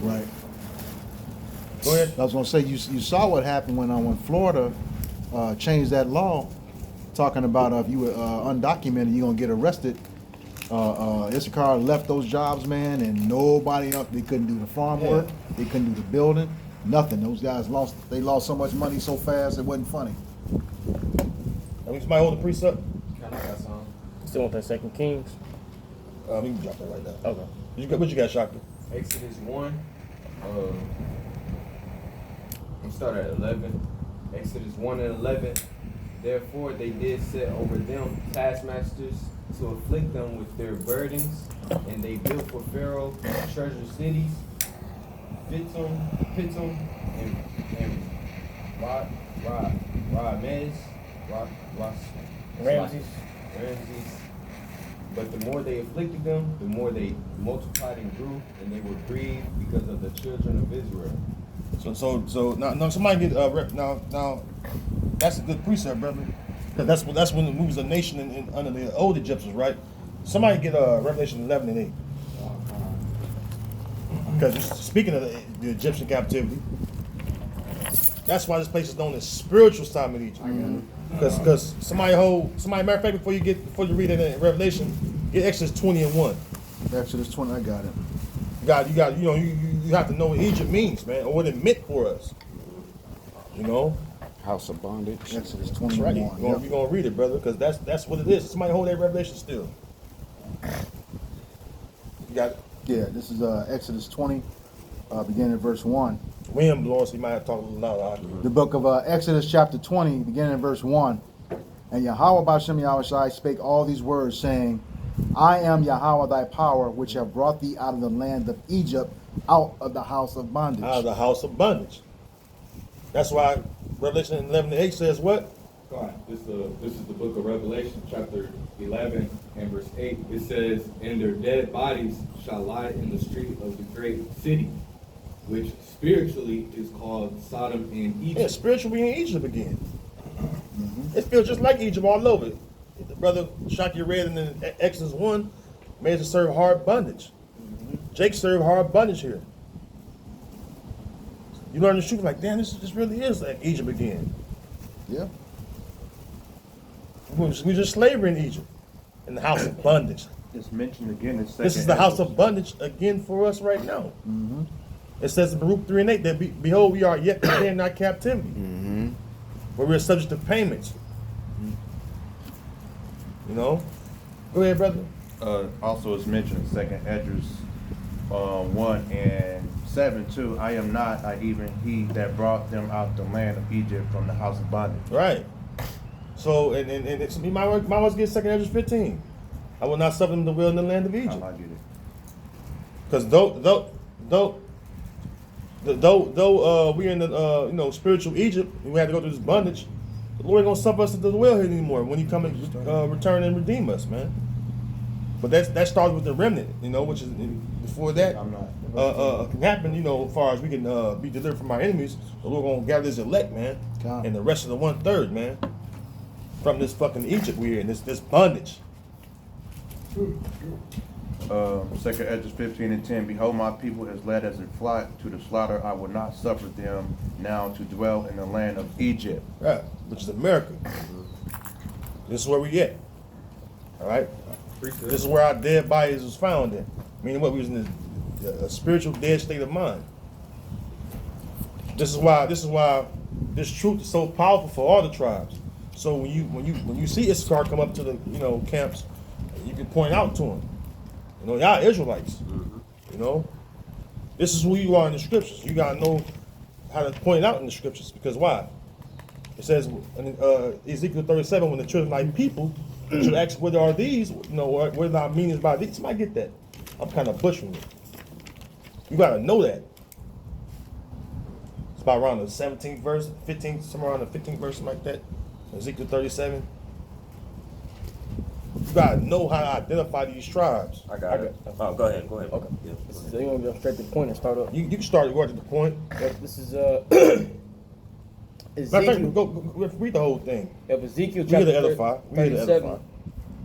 right. Go ahead. I was gonna say you saw what happened when Florida changed that law, talking about if you were undocumented, you're gonna get arrested. Issachar left those jobs, man, and nobody else. They couldn't do the farm Yeah. work. They couldn't do the building. Nothing. Those guys lost. They lost so much money so fast it wasn't funny. I mean, somebody hold the priest up. Still want that Second Kings. We can drop that right now. Okay. What you got, Shaka? Exodus 1. We start at 11. Exodus 1 and 11. Therefore they did set over them taskmasters to afflict them with their burdens, and they built for Pharaoh treasure cities, Pithom, and Ramses. Ramses. But the more they afflicted them, the more they multiplied and grew, and they were grieved because of the children of Israel. So now somebody get now that's a good precept, brother. Because that's when we was a nation under the old Egyptians, right? Somebody get Revelation 11 and 8. Because speaking of the Egyptian captivity, that's why this place is known as spiritual Sodom and Egypt. Because somebody matter of fact, before you read it in Revelation, get Exodus 20 and 1. Exodus 20, I got it. You have to know what Egypt means, man, or what it meant for us. You know? House of bondage. Exodus That's 21. right. Yep. You're gonna read it, brother, because that's what it is. Somebody hold that Revelation still. You got it. Yeah, this is Exodus 20, beginning at verse 1. Wind blowing, so you might have to talk a little louder. The book of Exodus chapter 20, beginning at verse 1. And Yahweh B'Shem Yahushai spake all these words, saying, I am Yahweh thy power, which have brought thee out of the land of Egypt, out of the house of bondage. Out of the house of bondage. That's why Revelation 11 and 8 says what? God, this is the book of Revelation, chapter 11 and verse 8. It says, and their dead bodies shall lie in the street of the great city, which spiritually is called Sodom and Egypt. Yeah, spiritually in Egypt again. It feels just like Egypt all over. The brother Shaki read in the Exodus 1, made to serve hard bondage. Jake served hard bondage here. You learn the truth, like, damn, this really is like Egypt again. Yeah. We just slavery in Egypt, in the house of bondage. It's mentioned again in This is the house of bondage again for us right now. It says in Baruch 3 and 8 that behold, we are yet today in our captivity, where we are subject to payments. You know? Go ahead, brother. Also, it's mentioned in Second Esdras 1 and 7 too. I am not, I even he that brought them out the land of Egypt from the house of bondage. Right. So, and you might well get 2 Esdras 15. I will not suffer them to dwell in the land of I Egypt. get it. Because though we're in the spiritual Egypt, and we had to go through this bondage, the Lord ain't gonna suffer us to dwell here anymore when He come and return and redeem us, man. But that starts with the remnant, which is before that I'm not. can happen, as far as we can be delivered from our enemies. The Lord gonna gather His elect, man, God. and the rest of the 1/3, man, from this fucking Egypt we're in, this bondage. Second Esdras 15 and 10. Behold, my people is led as a flock to the slaughter. I will not suffer them now to dwell in the land of Egypt. Right, which is America. This is where we at. All right. This is where our dead bodies was found in. Meaning what, we was in a spiritual dead state of mind. This is why this truth is so powerful for all the tribes. So when you see Issachar come up to the camps, you can point out to them. Y'all Israelites. This is who you are in the scriptures. You gotta know how to point out in the scriptures, because why? It says in Ezekiel 37, when the children of thy people should ask, whether are these, what thy meanings by these. Somebody get that. I'm kind of butchering it. You gotta know that. It's about around the 17th verse, 15th, somewhere around the 15th verse, something like that. Ezekiel 37. You gotta know how to identify these tribes. I got it. Oh, go ahead. Okay. Yeah. So you want to go straight to the point and start up? You can start going to the point. This is Matter of fact, Ezekiel, go read the whole thing. of Ezekiel We here chapter to edify. We here to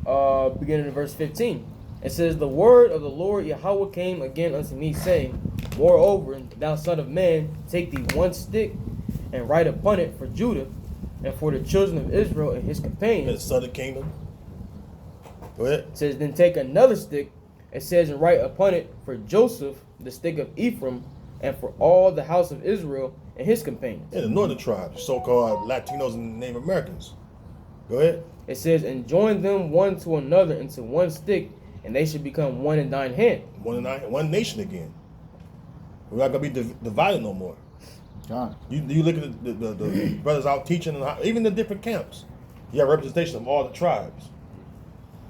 37, beginning in verse 15. It says, the word of the Lord Yahweh came again unto me, saying, moreover, thou son of man, take thee one stick, and write upon it for Judah, and for the children of Israel and his The companions. southern kingdom. Go ahead. It says, then take another stick, it says, and write upon it for Joseph, the stick of Ephraim, and for all the house of Israel and his companions. Yeah, the northern tribes, so-called Latinos and Native Americans. Go ahead. It says, and join them one to another into one stick, and they should become one in thine hand. One nation again. We're not gonna be divided no more. God. You look at the brothers out teaching, and even the different camps. You have representation of all the tribes.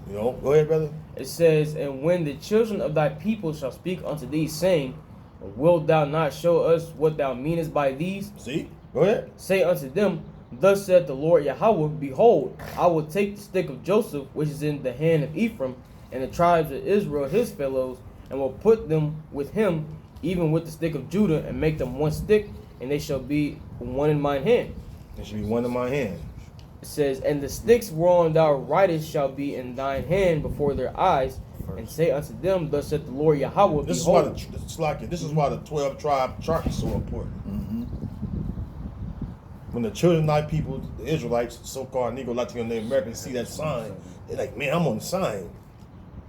You know, go ahead, brother. It says, and when the children of thy people shall speak unto thee, saying, wilt thou not show us what thou meanest by these? See, go ahead. Say unto them, thus saith the Lord Yahweh, behold, I will take the stick of Joseph, which is in the hand of Ephraim, and the tribes of Israel his fellows, and will put them with him, even with the stick of Judah, and make them one stick, and they shall be one in mine hand. There should be one in my hand. It says, and the sticks whereon thou writest shall be in thine hand before their eyes, and say unto them, thus saith the Lord Yahweh, This is why behold. this is why the 12 tribe chart is so important. When the children of thy people, the Israelites, so-called Negro, Latino, Native Americans, see that sign, they're like, man, I'm on the sign.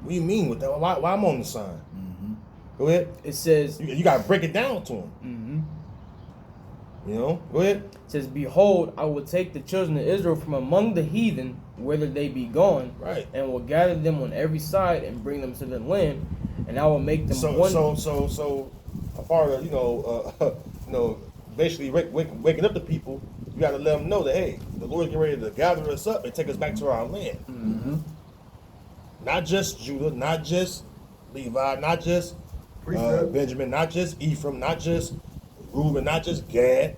What do you mean with that? Why I'm on the sign? Go ahead. It says, You got to break it down to them. You know, go ahead. It says, behold, I will take the children of Israel from among the heathen, whither they be gone, Right. and will gather them on every side and bring them to the land, and I will make them So one. a part of basically waking up the people. You got to let them know that hey, the Lord's getting ready to gather us up and take us back to our land. Not just Judah, not just Levi, not just Benjamin, not just Ephraim, not just Reuben, not just Gad.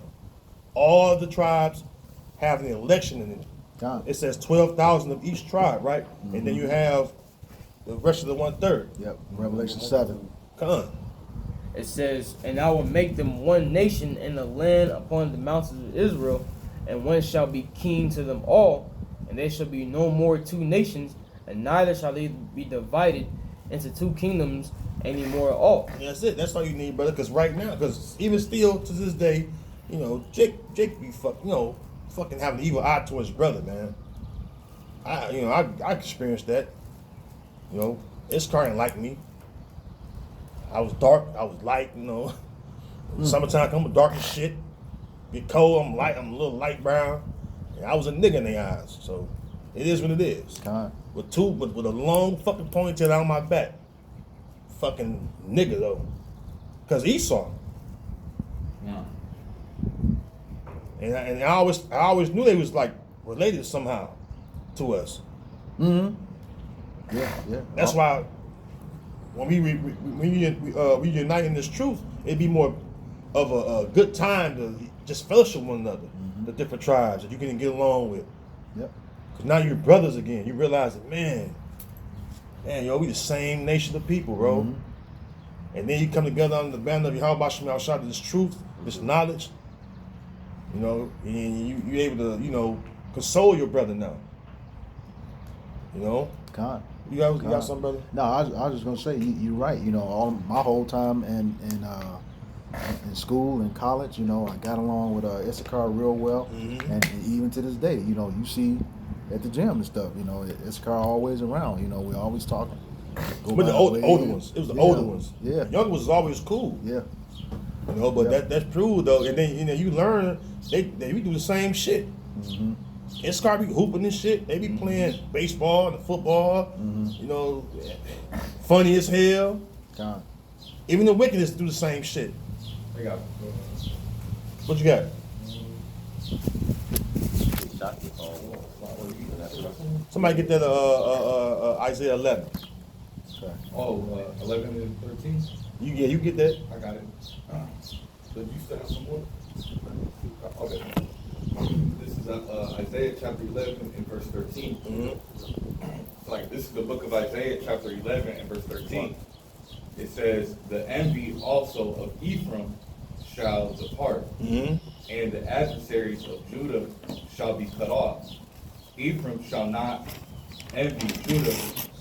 All the tribes have an election in it. God. It says 12,000 of each tribe, right? And then you have the rest of the 1/3. Yep. Revelation 7. Come on. It says, and I will make them one nation in the land upon the mountains of Israel, and one shall be king to them all, and there shall be no more two nations, and neither shall they be divided into two kingdoms any more at all. Yeah, that's it. That's all you need, brother. Because right now, because even still to this day, you know, Jake be fucking having an evil eye towards his brother, man. I experienced that. You know, Issachar didn't like me. I was dark. I was light. You know, summertime I'm dark as shit. Get cold. I'm light. I'm a little light brown. And I was a nigga in their eyes. So it is what it is. God. With a long fucking ponytail down my back. Fucking nigga though. Cause Esau. And I always knew they was like related somehow to us. Yeah. That's why when we unite in this truth, it'd be more of a good time to just fellowship one another, the different tribes that you can get along with. Yep. Cause now you're brothers again. You realize that, man, yo, we the same nation of people, bro. And then you come together under the banner of Yahweh Shem Yahshua, this truth, this knowledge. You know, and you're able to, you know, console your brother now. You know? God. You got something, brother? No, I was just gonna say you're right. You know, all my whole time in school and college, you know, I got along with Issachar real well, and even to this day, you know, you see at the gym and stuff, you know, Issachar always around. You know, we always talking. But the older ones, it was the older ones. Yeah. The younger ones was always cool. Yeah. You know, but that's true though. And then you learn we do the same shit. Issachar be hooping and shit. They be playing baseball and football. You know, funny as hell. God. Even the wickedest do the same shit. I got What you got? Somebody get that Isaiah 11. Okay. 11 and 13. You get that? I got it. But you still have some more? Okay. This is Isaiah chapter 11 and verse 13. Like, this is the book of Isaiah chapter 11 and verse 13. It says, the envy also of Ephraim shall depart, and the adversaries of Judah shall be cut off. Ephraim shall not envy Judah,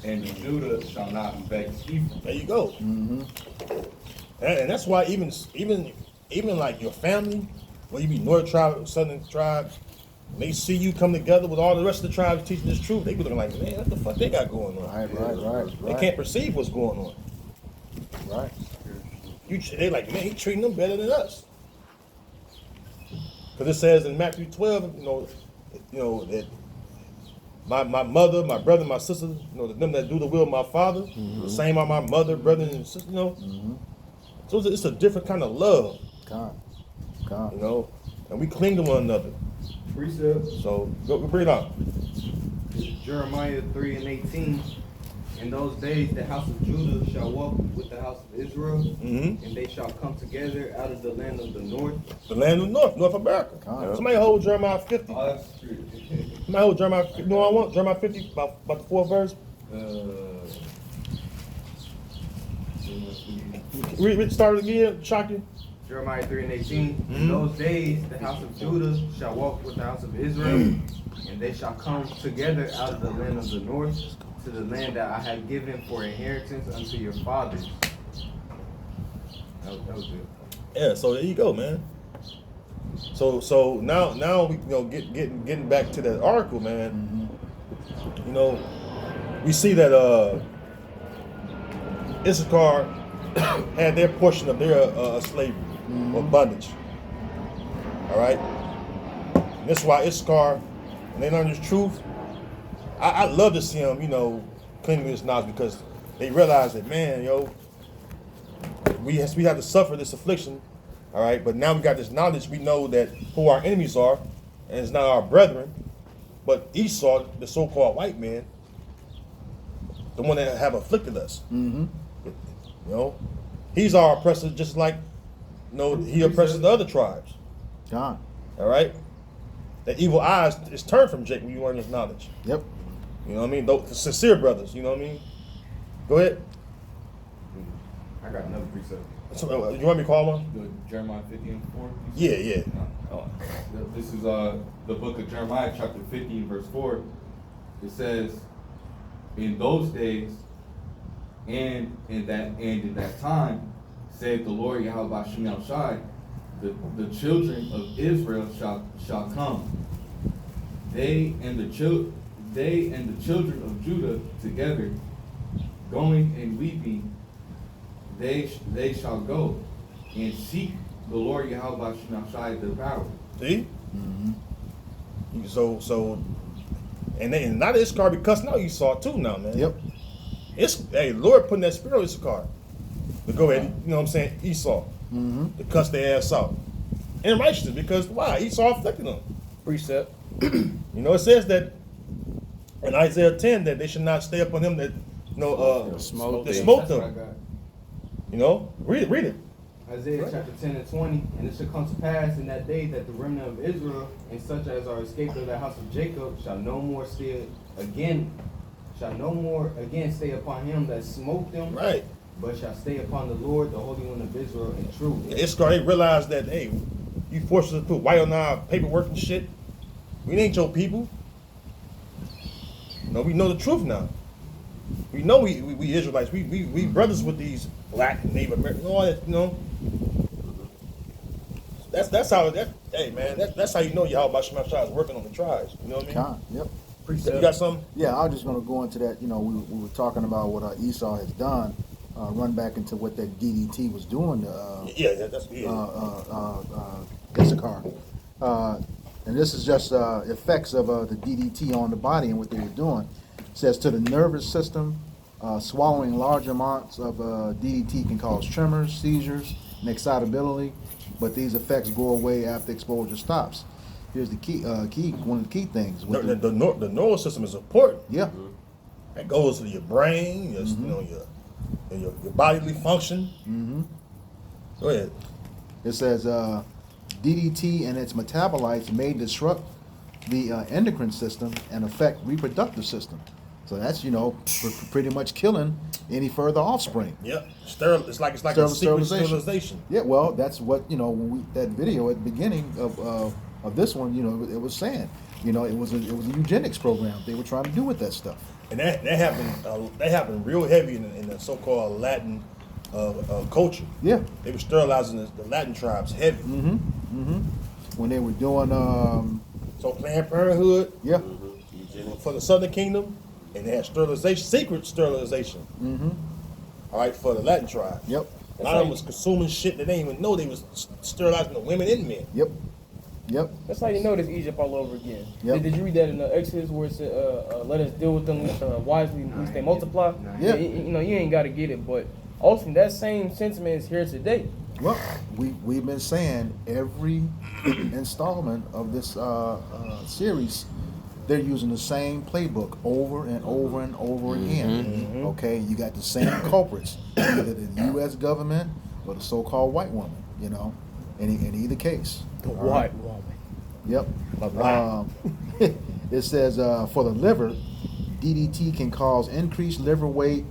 and Judah shall not vex Ephraim. There you go. And that's why even like your family, whether you be North tribe, Southern tribes, when they see you come together with all the rest of the tribes teaching this truth, they be looking like, man, what the fuck they got going on? Right. They can't perceive what's going on. Right. They like, man, he treating them better than us. Because it says in Matthew 12, you know that my mother, my brother, my sister, you know, them that do the will of my father. The same are my mother, brother, and sister, you know. So it's a different kind of love, God. you know, and we cling to one another. Precept. So go bring it on. Jeremiah 3:18. In those days, the house of Judah shall walk with the house of Israel, Mm-hmm. and they shall come together out of the land of the north. The land of the North America. God. Somebody hold Jeremiah 50. Oh, that's true. Somebody hold Jeremiah 50. You know what I want? Jeremiah 50, about the fourth verse. Read start it again, Shocky. Jeremiah 3:18. Mhm. In those days, the house of Judah shall walk with the house of Israel, and they shall come together out of the land of the north to the land that I have given for inheritance unto your fathers. That was it. Yeah, so there you go, man. So now we getting back to that article, man. You know, we see that Issachar had their portion of their slavery or bondage. All right, and that's why Issachar, when they learn this truth, I love to see them, you know, cleaning this knowledge because they realize that, man, we have to suffer this affliction, all right. But now we got this knowledge. We know that who our enemies are, and it's not our brethren, but Esau, the so-called white man, the one that have afflicted us. Mm-hmm. You know, he's our oppressor, just like, you know, he oppresses the other tribes. God. All right. The evil eyes is turned from Jacob when you learn this knowledge. Yep. You know what I mean? The sincere brothers. You know what I mean? Go ahead. I got another precept. So, you want me to call one? The Jeremiah 50:4. Yeah, yeah. This is the book of Jeremiah, chapter 15, verse 4. It says, "In those days, and in that time, saith the Lord Yahweh Shem Shai, the children of Israel shall come. They and the children of Judah together, going and weeping, they shall go and seek the Lord Yahweh Shem Shai the power." See? So, and not Issachar be cussing out Esau too now, man. Yep. Hey, Lord putting that spirit on Issachar to go ahead, you know what I'm saying, Esau, to cuss their ass out. And righteousness, because why? Esau afflicted them. Precept. You know, it says that in Isaiah 10 that they should not stay upon him that, you know, Smote that them. smote That's what I them. got. You know, read it. Isaiah chapter 10 and 20, and it shall come to pass in that day that the remnant of Israel and such as are escaped of the house of Jacob shall no more stay upon him that smote them, Right. but shall stay upon the Lord, the Holy One of Israel, in truth. Issachar, they realized that, hey, you forced us to put white on our paperwork and shit. We ain't your people. No, we know the truth now. We know we Israelites. We brothers with these black and Native Americans. All that, you know. That's how. Hey man, that's how you know Yahweh Shem Shai is working on the tribes. You know what I mean? God. Yep. You got something? Yeah, I was just going to go into that. You know, we were talking about what Esau has done. Run back into what that DDT was doing to Yeah, that's Issachar. And this is just effects of the DDT on the body and what they were doing. It says to the nervous system, swallowing large amounts of DDT can cause tremors, seizures, and excitability, but these effects go away after exposure stops. Here's the one of the key things. With the neural system is important. yeah, That goes to your brain, your, you know, your bodily function. Mm-hmm. Go ahead. It says DDT and its metabolites may disrupt the endocrine system and affect reproductive system. So that's, you know, pretty much killing any further offspring. Yep. It's like a secret sterilization. Yeah, well, that's what, you know, when that video at the beginning of this one, you know, it was saying, you know, it was a eugenics program they were trying to do with that stuff. And that happened real heavy in the so-called Latin culture. Yeah. They were sterilizing the Latin tribes heavy. Mm-hmm. Mm-hmm. When they were doing, So Planned Parenthood yeah. for the Southern Kingdom, and they had sterilization, secret sterilization. Mm-hmm. All right, for the Latin tribe. Yep. A lot of them was consuming shit that they didn't even know they was sterilizing the women and men. Yep. Yep. That's how you know this Egypt all over again. Yep. Did you read that in the Exodus where it said, "Let us deal with them wisely, lest they multiply"? Yeah. You know, you ain't got to get it, but ultimately that same sentiment is here today. Well, we've been saying every installment of this series, they're using the same playbook over and over and over again. Okay, you got the same culprits, either the U.S. government or the so-called white woman. You know, in either case. The All white right? woman. Yep. It says for the liver, DDT can cause increased liver weight,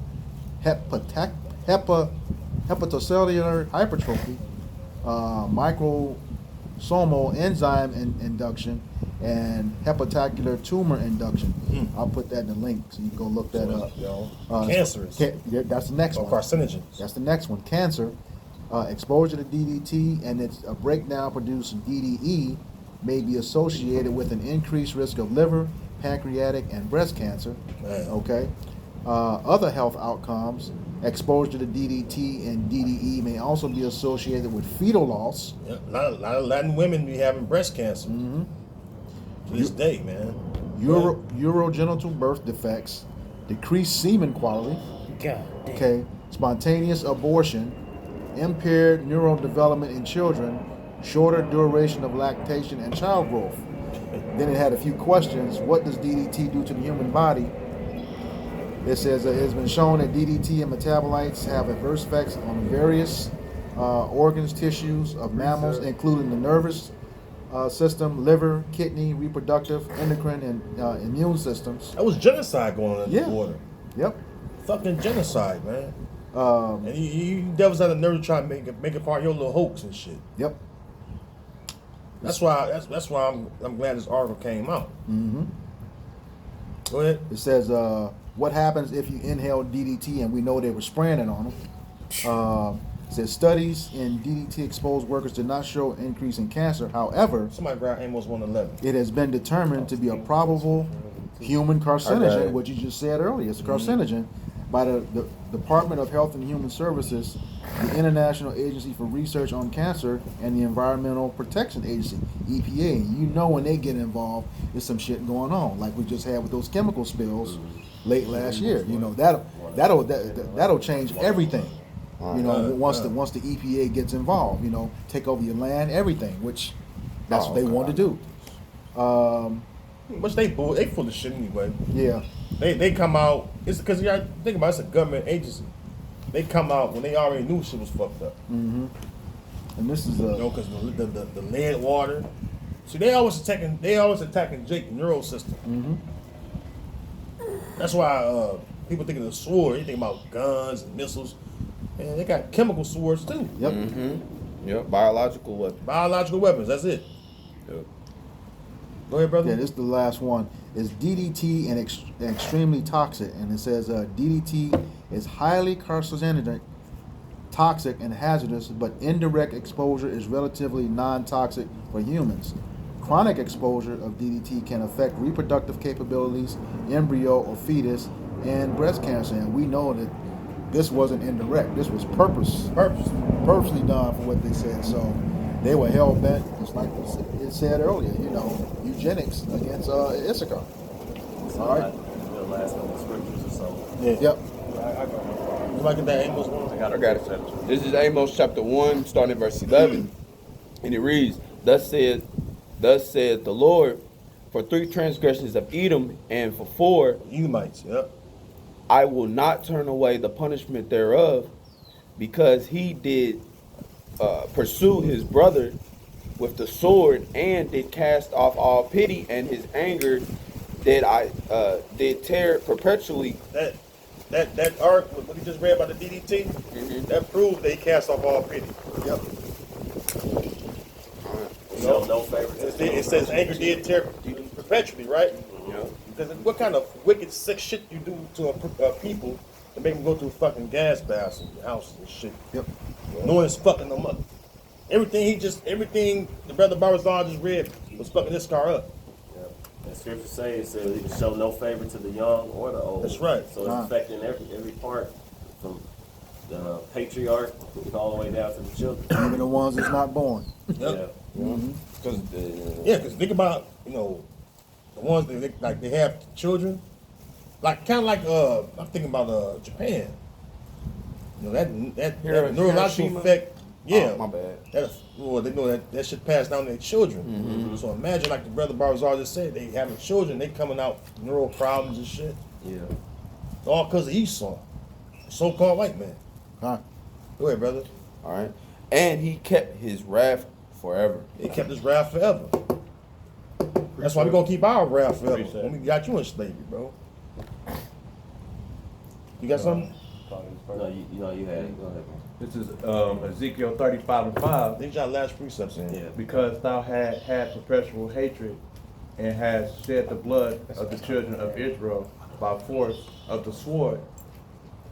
hepatocellular hypertrophy, microsomal enzyme induction, and hepatocellular tumor induction. I'll put that in the link so you can go look that up. Cancerous. That's the next Or one. carcinogens. That's the next one. Cancer, exposure to DDT and its breakdown producing DDE may be associated with an increased risk of liver, pancreatic, and breast cancer. Man. Okay. Other health outcomes, exposure to DDT and DDE may also be associated with fetal loss. Yeah, a lot of Latin women be having breast cancer to this day, man. Urogenital birth defects, decreased semen quality, God damn. okay, spontaneous abortion, impaired neural development in children, shorter duration of lactation and child growth. Then it had a few questions. What does DDT do to the human body? It says it has been shown that DDT and metabolites have adverse effects on various organs, tissues of mammals, including the nervous system, liver, kidney, reproductive, endocrine, and immune systems. That was genocide going on in Yeah. the border. Yep. Fucking genocide, man. And you devils had the nerve to try to make it part of your little hoax and shit. Yep. That's why I'm glad this article came out. Go ahead. It says, what happens if you inhale DDT, and we know they were spraying it on them. It says studies in DDT exposed workers did not show an increase in cancer. However, Somebody grab Amos 111. it has been determined to be a probable human carcinogen, what you just said earlier. It's a carcinogen by the Department of Health and Human Services, the International Agency for Research on Cancer, and the Environmental Protection Agency, EPA. You know when they get involved, there's some shit going on, like we just had with those chemical spills late last year. You know that'll change everything. You know, once the EPA gets involved, you know, take over your land, everything, which that's what they want to do. Which they full of shit anyway. Yeah. They come out. It's because you gotta think about it, it's a government agency. They come out when they already knew shit was fucked up. And this is You know, because the lead water. See, they always attacking Jake's neural system. That's why people think of the sword. They think about guns and missiles, and they got chemical swords too. Yep. Yep, biological weapon. Biological weapons. That's it. Yep. Go ahead, brother. Yeah, this is the last one. Is DDT and extremely toxic? And it says DDT is highly carcinogenic, toxic, and hazardous, but indirect exposure is relatively non-toxic for humans. Chronic exposure of DDT can affect reproductive capabilities, embryo or fetus, and breast cancer. And we know that this wasn't indirect. This was purposely done for what they said. So they were hell bent, just like it said earlier. You know, eugenics against Issachar. All right. The last couple of scriptures or something. Yeah. Yep. You like that Amos one? I got it. This is Amos chapter 1, starting at verse 11. And it reads, Thus saith the Lord, for 3 transgressions of Edom, and for 4, Edomites. Yep. I will not turn away the punishment thereof, because he did pursue his brother with the sword, and did cast off all pity, and his anger did tear perpetually. That article, what he just read about the DDT, that proves they cast off all pity. Yep. No, no favor. It says anger did tear perpetually, right? Yeah. Because what kind of wicked, sick shit you do to a people to make them go through fucking gas baths and houses and shit? Yep. Knowing it's fucking them up. Everything the brother Barazal just read was fucking this car up. The scripture says he can show no favor to the young or the old. That's right. So it's affecting every part, from the patriarch all the way down to the children. Even the ones that's not born. Yep. Yeah. Because Yeah, because think about, you know, the ones that they have children, like kind of like I'm thinking about Japan. You know that neurological Hiroshima? effect. Yeah, Oh, my bad. Well, they know that should pass down to their children. So imagine, like the brother Barzal just said, they having children, they coming out neural problems and shit, yeah. all because of Esau, so-called white man. Huh. Go ahead, brother. All right. And he kept his wrath forever. They kept this wrath forever. That's why we're gonna keep our wrath forever. Appreciate When we got you in slavery, bro. You got something? No, you had it. Go ahead, man. This is Ezekiel 35:5. These our last precepts in. Yeah. Because thou had perpetual hatred and hast shed the blood of the children of Israel by force of the sword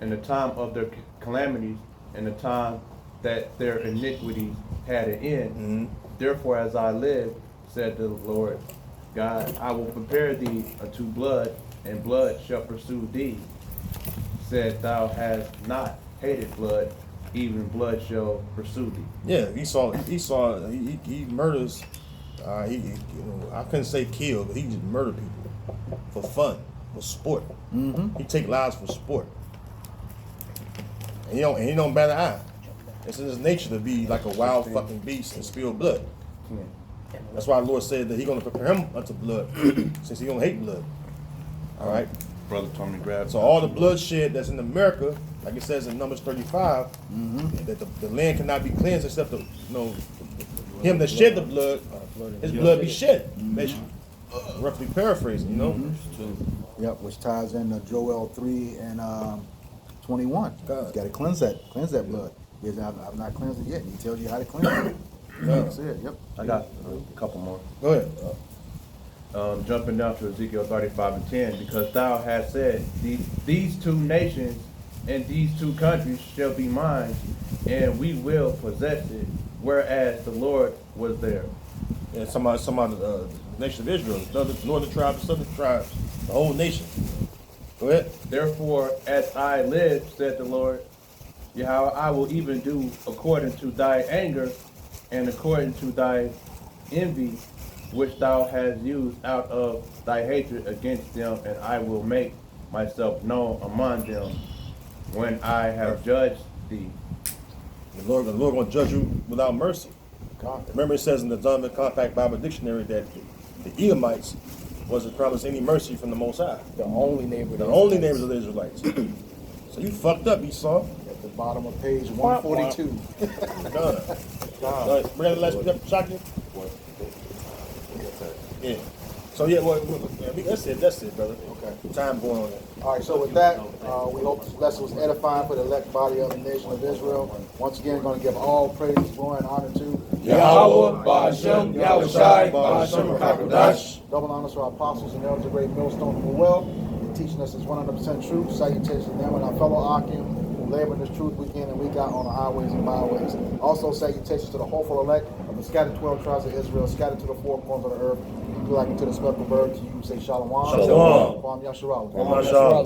in the time of their calamities and the time that their iniquities had an end. Therefore, as I live, said the Lord God, I will prepare thee unto blood, and blood shall pursue thee. Said thou hast not hated blood, even blood shall pursue thee. Yeah, Esau, he murders. You know, I couldn't say kill, but he just murder people for fun, for sport. He take lives for sport. And he don't bat an eye. It's in his nature to be like a wild fucking beast and spill blood. That's why the Lord said that He's gonna prepare him unto blood, since he don't hate blood. All right. Brother told me to grab. So all the bloodshed that's in America, like it says in Numbers 35, that the land cannot be cleansed except the, him that shed the blood, his blood be shed. Basically, roughly paraphrasing, you know. Yep, which ties into Joel 3 and 21. You got to cleanse that blood. Because I've not cleansed it yet. He tells you how to cleanse it. That's it. Yep. I got a couple more. Go ahead. Jumping down to Ezekiel 35:10, because thou hast said, these two nations and these two countries shall be mine, and we will possess it, whereas the Lord was there. Yeah, some of the nation of Israel, the northern tribes, the southern tribes, the whole nation. Go ahead. Therefore, as I live, said the Lord, Yahweh, I will even do according to thy anger and according to thy envy, which thou hast used out of thy hatred against them, and I will make myself known among them when I have judged thee. The Lord gonna judge you without mercy. Remember, it says in the Zondervan Compact Bible Dictionary that the Edomites wasn't promised any mercy from the Most High. The only neighbor. The only neighbors of the Israelites. So you fucked up, Esau. At the bottom of page 142. Done. Bring the last shotgun. Yeah. So yeah, that's it, brother. Okay. Time going on there. All right, so with that, we hope this lesson was edifying for the elect body of the nation of Israel. Once again, going to give all praise, glory, and honor to Yahweh, Ba'ashem, Yahushai, Ba'ashem, Kakodash. double honors to our apostles and elders of great millstone who well, and teaching us this 100% truth. Salutations to them and our fellow Akim who labor in this truth week in and week out on the highways and byways. Also, salutations to the hopeful elect of the scattered 12 tribes of Israel, scattered to the four corners of the earth. Like to the speckled bird, to you say shalom. Shalom. Kwam Yasharal. Kwam Yasharal.